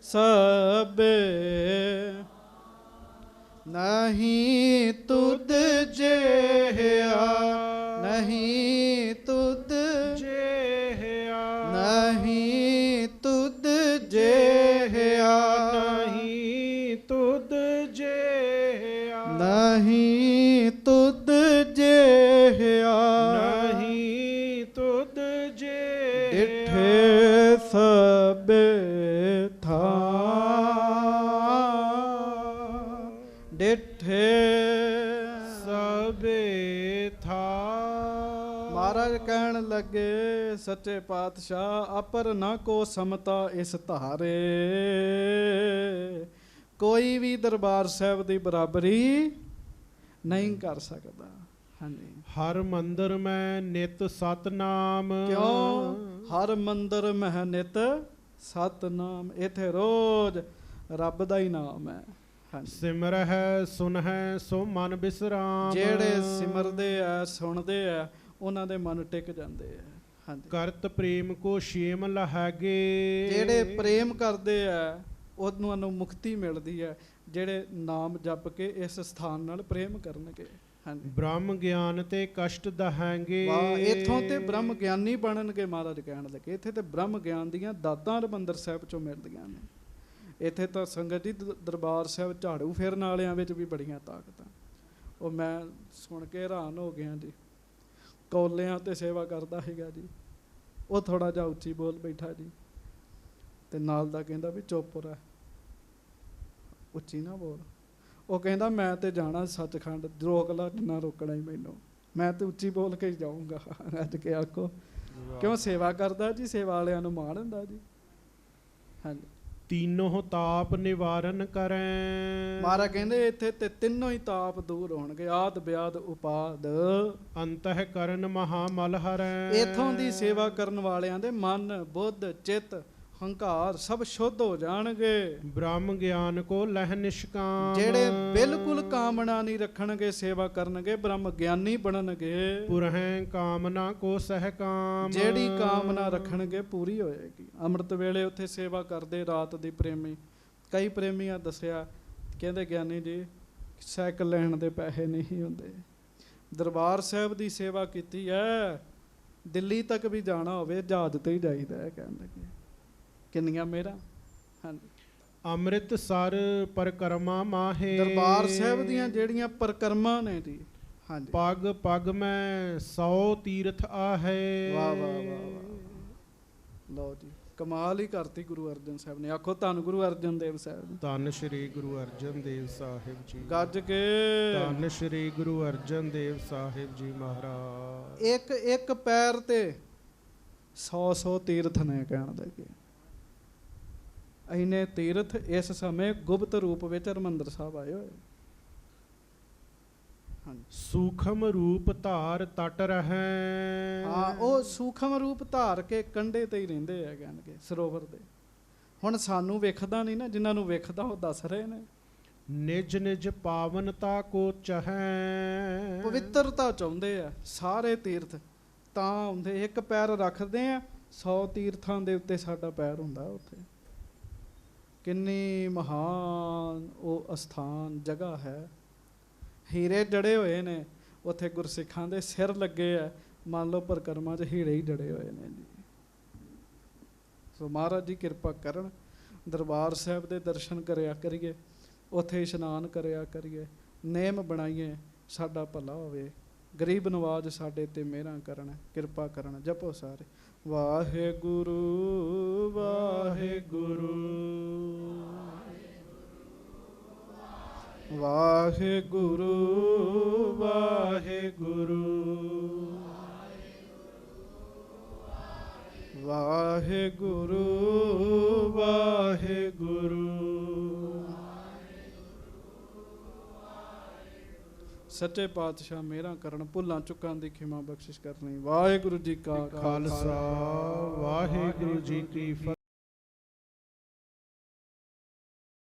ਸਭੇ ਨਹੀਂ ਤੁਧ ਜਿਹਾ, ਨਹੀਂ ਤੁਧ ਜਿਹਾ, ਨਹੀਂ ਤੁਧ ਜਿਹਾ, ਨਹੀਂ ਤੁਧ ਜਿਹਾ, ਨਹੀਂ ਤੁਧ ਜਿਹਾ, ਨਹੀਂ ਤੁਧ ਜਿਹਾ। ਡਿਠੇ ਸਭੇ ਥਾਂ, ਡਿਠੇ ਸਭੇ ਥਾ। ਮਹਾਰਾਜ ਕਹਿਣ ਲੱਗੇ ਸੱਚੇ ਪਾਤਸ਼ਾਹ ਅਪਰ ਨਾ ਕੋ ਸਮਤਾ ਇਸ ਧਾਰੇ। ਕੋਈ ਵੀ ਦਰਬਾਰ ਸਾਹਿਬ ਦੀ ਬਰਾਬਰੀ ਨਹੀਂ ਕਰ ਸਕਦਾ। ਹਾਂਜੀ। ਹਰ ਮੰਦਰ ਮੈਂ ਨਿਤ ਸਤਨਾਮ। ਕਿਉਂ? ਹਰ ਮੰਦਰ ਮਹਿ ਨਿਤ ਸਤਨਾਮ। ਇੱਥੇ ਰੋਜ਼ ਰੱਬ ਦਾ ਹੀ ਨਾਮ ਹੈ। ਹਾਂਜੀ। ਸਿਮਰਹਿ ਸੁਨਹਿ ਸੋ ਮਨ ਬਿਸਰਾਮ। ਜਿਹੜੇ ਸਿਮਰਦੇ ਆ, ਸੁਣਦੇ ਆ, ਉਹਨਾਂ ਦੇ ਮਨ ਟਿਕ ਜਾਂਦੇ ਆ। ਹਾਂਜੀ। ਕਰਤ ਪ੍ਰੇਮ ਕੋ ਸ਼ੇਮ ਲਹਾਗੇ। ਜਿਹੜੇ ਪ੍ਰੇਮ ਕਰਦੇ ਆ ਉਹਨਾਂ ਨੂੰ ਮੁਕਤੀ ਮਿਲਦੀ ਹੈ। ਜਿਹੜੇ ਨਾਮ ਜਪ ਕੇ ਇਸ ਸਥਾਨ ਨਾਲ ਪ੍ਰੇਮ ਕਰਨਗੇ। ਹਾਂਜੀ। ਬ੍ਰਹਮ ਗਿਆਨ ਤੇ ਕਸ਼ਟ ਦਹਾਂਗੇ। ਵਾਹ। ਇੱਥੋਂ ਤੇ ਬ੍ਰਹਮ ਗਿਆਨੀ ਬਣਨਗੇ। ਮਹਾਰਾਜ ਕਹਿਣ ਲੱਗੇ ਇੱਥੇ ਤੇ ਬ੍ਰਹਮ ਗਿਆਨ ਦੀਆਂ ਦਾਤਾਂ ਹਰਿਮੰਦਰ ਸਾਹਿਬ ਚੋਂ ਮਿਲਦੀਆਂ ਨੇ। ਇੱਥੇ ਤਾਂ ਸੰਗਤ ਜੀ ਦਰਬਾਰ ਸਾਹਿਬ ਝਾੜੂ ਫੇਰਨ ਵਾਲਿਆਂ ਵਿੱਚ ਵੀ ਬੜੀਆਂ ਤਾਕਤਾਂ। ਉਹ ਮੈਂ ਸੁਣ ਕੇ ਹੈਰਾਨ ਹੋ ਗਿਆ ਜੀ। ਕੌਲਿਆਂ ਤੇ ਸੇਵਾ ਕਰਦਾ ਹੈਗਾ ਜੀ, ਉਹ ਥੋੜ੍ਹਾ ਜਿਹਾ ਉੱਚੀ ਬੋਲ ਬੈਠਾ ਜੀ, ਤੇ ਨਾਲ ਦਾ ਕਹਿੰਦਾ ਵੀ ਚੁੱਪ ਰਹਿ, ਉੱਚੀ ਨਾ ਬੋਲ। ਉਹ ਕਹਿੰਦਾ ਮੈਂ ਤੇ ਜਾਣਾ ਸੱਚਖੰਡ, ਰੋਕ ਲਾ ਜਿੰਨਾ ਰੋਕਣਾ ਹੀ ਮੈਨੂੰ, ਮੈਂ ਤੇ ਉੱਚੀ ਬੋਲ ਕੇ ਹੀ ਜਾਊਂਗਾ। ਅੱਜ ਕੇ ਆਖੋ ਕਿਉਂ ਸੇਵਾ ਕਰਦਾ ਜੀ, ਸੇਵਾ ਵਾਲਿਆਂ ਨੂੰ ਮਾਣ ਹੁੰਦਾ ਜੀ। ਹਾਂਜੀ, ਤੀਨੋਂ ਤਾਪ ਨਿਵਾਰਨ ਕਰੈ। ਮਹਾਰਾਜ ਕਹਿੰਦੇ ਇੱਥੇ ਤੇ ਤਿੰਨੋਂ ਹੀ ਤਾਪ ਦੂਰ ਹੋਣਗੇ, ਆਦ ਵਿਆਦ ਉਪਾਦ। ਅੰਤਹ ਕਰਨ ਮਹਾ ਮਲ ਹਰੈ। ਇਥੋਂ ਦੀ ਸੇਵਾ ਕਰਨ ਵਾਲਿਆਂ ਦੇ ਮਨ, ਬੁੱਧ, ਚਿੱਤ, ਹੰਕਾਰ ਸਭ ਸ਼ੁੱਧ ਹੋ ਜਾਣਗੇ। ਬ੍ਰਹਮ ਗਿਆਨ ਕੋ ਲਹਿ ਨਿਸ਼ਕਾਮ। ਜਿਹੜੇ ਬਿਲਕੁਲ ਕਾਮਨਾ ਨਹੀਂ ਰੱਖਣਗੇ, ਸੇਵਾ ਕਰਨਗੇ, ਬ੍ਰਹਮ ਗਿਆਨੀ ਬਣਨਗੇ। ਪੁਰਹਿ ਕਾਮਨਾ ਕੋ ਸਹਿ ਕਾਮ। ਜਿਹੜੀ ਕਾਮਨਾ ਰੱਖਣਗੇ ਪੂਰੀ ਹੋਏਗੀ। ਅੰਮ੍ਰਿਤ ਵੇਲੇ ਉੱਥੇ ਸੇਵਾ ਕਰਦੇ ਰਾਤ ਦੀ ਪ੍ਰੇਮੀ, ਕਈ ਪ੍ਰੇਮੀਆਂ ਦੱਸਿਆ, ਕਹਿੰਦੇ ਗਿਆਨੀ ਜੀ ਸਾਈਕਲ ਲੈਣ ਦੇ ਪੈਸੇ ਨਹੀਂ ਹੁੰਦੇ। ਦਰਬਾਰ ਸਾਹਿਬ ਦੀ ਸੇਵਾ ਕੀਤੀ ਹੈ, ਦਿੱਲੀ ਤੱਕ ਵੀ ਜਾਣਾ ਹੋਵੇ ਜਹਾਜ਼ ਤੇ ਹੀ ਜਾਈਦਾ ਹੈ। ਕਹਿੰਦੇ ਕਿੰਨੀਆਂ ਮੇਰਾ। ਹਾਂਜੀ, ਅੰਮ੍ਰਿਤਸਰ ਪਰਕਰਮਾ ਮਾਹੇ। ਦਰਬਾਰ ਸਾਹਿਬ ਦੀਆਂ ਜਿਹੜੀਆਂ ਪਰਕਰਮਾਂ ਨੇ ਜੀ, ਹਾਂਜੀ, ਪਗ ਪਗ ਮੈਂ 100 ਤੀਰਥ ਆਹੇ। ਵਾਹ ਵਾਹ ਵਾਹ ਵਾਹ, ਲਓ ਜੀ ਕਮਾਲ ਹੀ ਕਰਤੀ ਗੁਰੂ ਅਰਜਨ ਸਾਹਿਬ ਨੇ। ਆਖੋ ਧੰਨ ਗੁਰੂ ਅਰਜਨ ਦੇਵ ਸਾਹਿਬ। ਧੰਨ ਸ਼੍ਰੀ ਗੁਰੂ ਅਰਜਨ ਦੇਵ ਸਾਹਿਬ ਜੀ। ਗੱਜ ਕੇ ਧੰਨ ਸ਼੍ਰੀ ਗੁਰੂ ਅਰਜਨ ਦੇਵ ਸਾਹਿਬ ਜੀ ਮਹਾਰਾਜ। ਇੱਕ ਇੱਕ ਪੈਰ ਤੇ 100 ਤੀਰਥ ਨੇ। ਕਹਿਣ ਦੇ ਕਿ ਇੰਨੇ ਤੀਰਥ ਇਸ ਸਮੇਂ ਗੁਪਤ ਰੂਪ ਵਿੱਚ ਹਰਿਮੰਦਰ ਸਾਹਿਬ ਆਏ ਹੋਏ। ਹਾਂਜੀ, ਸੂਖਮ ਰੂਪ ਧਾਰ ਤਟ ਰਹੈ। ਹਾਂ, ਉਹ ਸੂਖਮ ਰੂਪ ਧਾਰ ਕੇ ਕੰਢੇ ਤੇ ਹੀ ਰਹਿੰਦੇ ਆ ਕਹਿਣਗੇ ਸਰੋਵਰ ਦੇ। ਹੁਣ ਸਾਨੂੰ ਵੇਖਦਾ ਨਹੀਂ ਨਾ, ਜਿਨ੍ਹਾਂ ਨੂੰ ਵੇਖਦਾ ਉਹ ਦੱਸ ਰਹੇ ਨੇ। ਨਿਜ ਨਿਜ ਪਾਵਨਤਾ ਕੋ ਚਹੈ। ਪਵਿੱਤਰਤਾ ਚਾਹੁੰਦੇ ਆ ਸਾਰੇ ਤੀਰਥ, ਤਾਂ ਆਉਂਦੇ। ਇੱਕ ਪੈਰ ਰੱਖਦੇ ਆ, 100 ਤੀਰਥਾਂ ਦੇ ਉੱਤੇ ਸਾਡਾ ਪੈਰ ਹੁੰਦਾ ਉੱਥੇ। ਕਿੰਨੀ ਮਹਾਨ ਉਹ ਅਸਥਾਨ ਜਗ੍ਹਾ ਹੈ। ਹੀਰੇ ਜੜੇ ਹੋਏ ਨੇ ਉੱਥੇ, ਗੁਰਸਿੱਖਾਂ ਦੇ ਸਿਰ ਲੱਗੇ ਆ। ਮੰਨ ਲਓ ਪਰਕਰਮਾ 'ਚ ਹੀਰੇ ਹੀ ਜੜੇ ਹੋਏ ਨੇ ਜੀ। ਸੋ ਮਹਾਰਾਜ ਜੀ ਕਿਰਪਾ ਕਰਨ, ਦਰਬਾਰ ਸਾਹਿਬ ਦੇ ਦਰਸ਼ਨ ਕਰਿਆ ਕਰੀਏ, ਉੱਥੇ ਇਸ਼ਨਾਨ ਕਰਿਆ ਕਰੀਏ, ਨੇਮ ਬਣਾਈਏ, ਸਾਡਾ ਭਲਾ ਹੋਵੇ। ਗਰੀਬ ਨਵਾਜ ਸਾਡੇ ਤੇ ਮਿਹਰਾਂ ਕਰਨ, ਕਿਰਪਾ ਕਰਨ। ਜਪੋ ਸਾਰੇ ਵਾਹਿਗੁਰੂ ਵਾਹਿਗੁਰੂ ਵਾਹਿਗੁਰੂ ਵਾਹਿਗੁਰੂ ਵਾਹਿਗੁਰੂ ਵਾਹਿਗੁਰੂ। ਸੱਚੇ ਪਾਤਸ਼ਾਹ ਮਿਹਰਾਂ ਕਰਨ, ਭੁੱਲਾਂ ਚੁੱਕਾਂ ਦੀ ਖਿਮਾ ਬਖਸ਼ਿਸ਼ ਕਰਨੀ। ਵਾਹਿਗੁਰੂ ਜੀ ਕਾ ਖਾਲਸਾ, ਵਾਹਿਗੁਰੂ ਜੀ ਕੀ ਫਤਿਹ।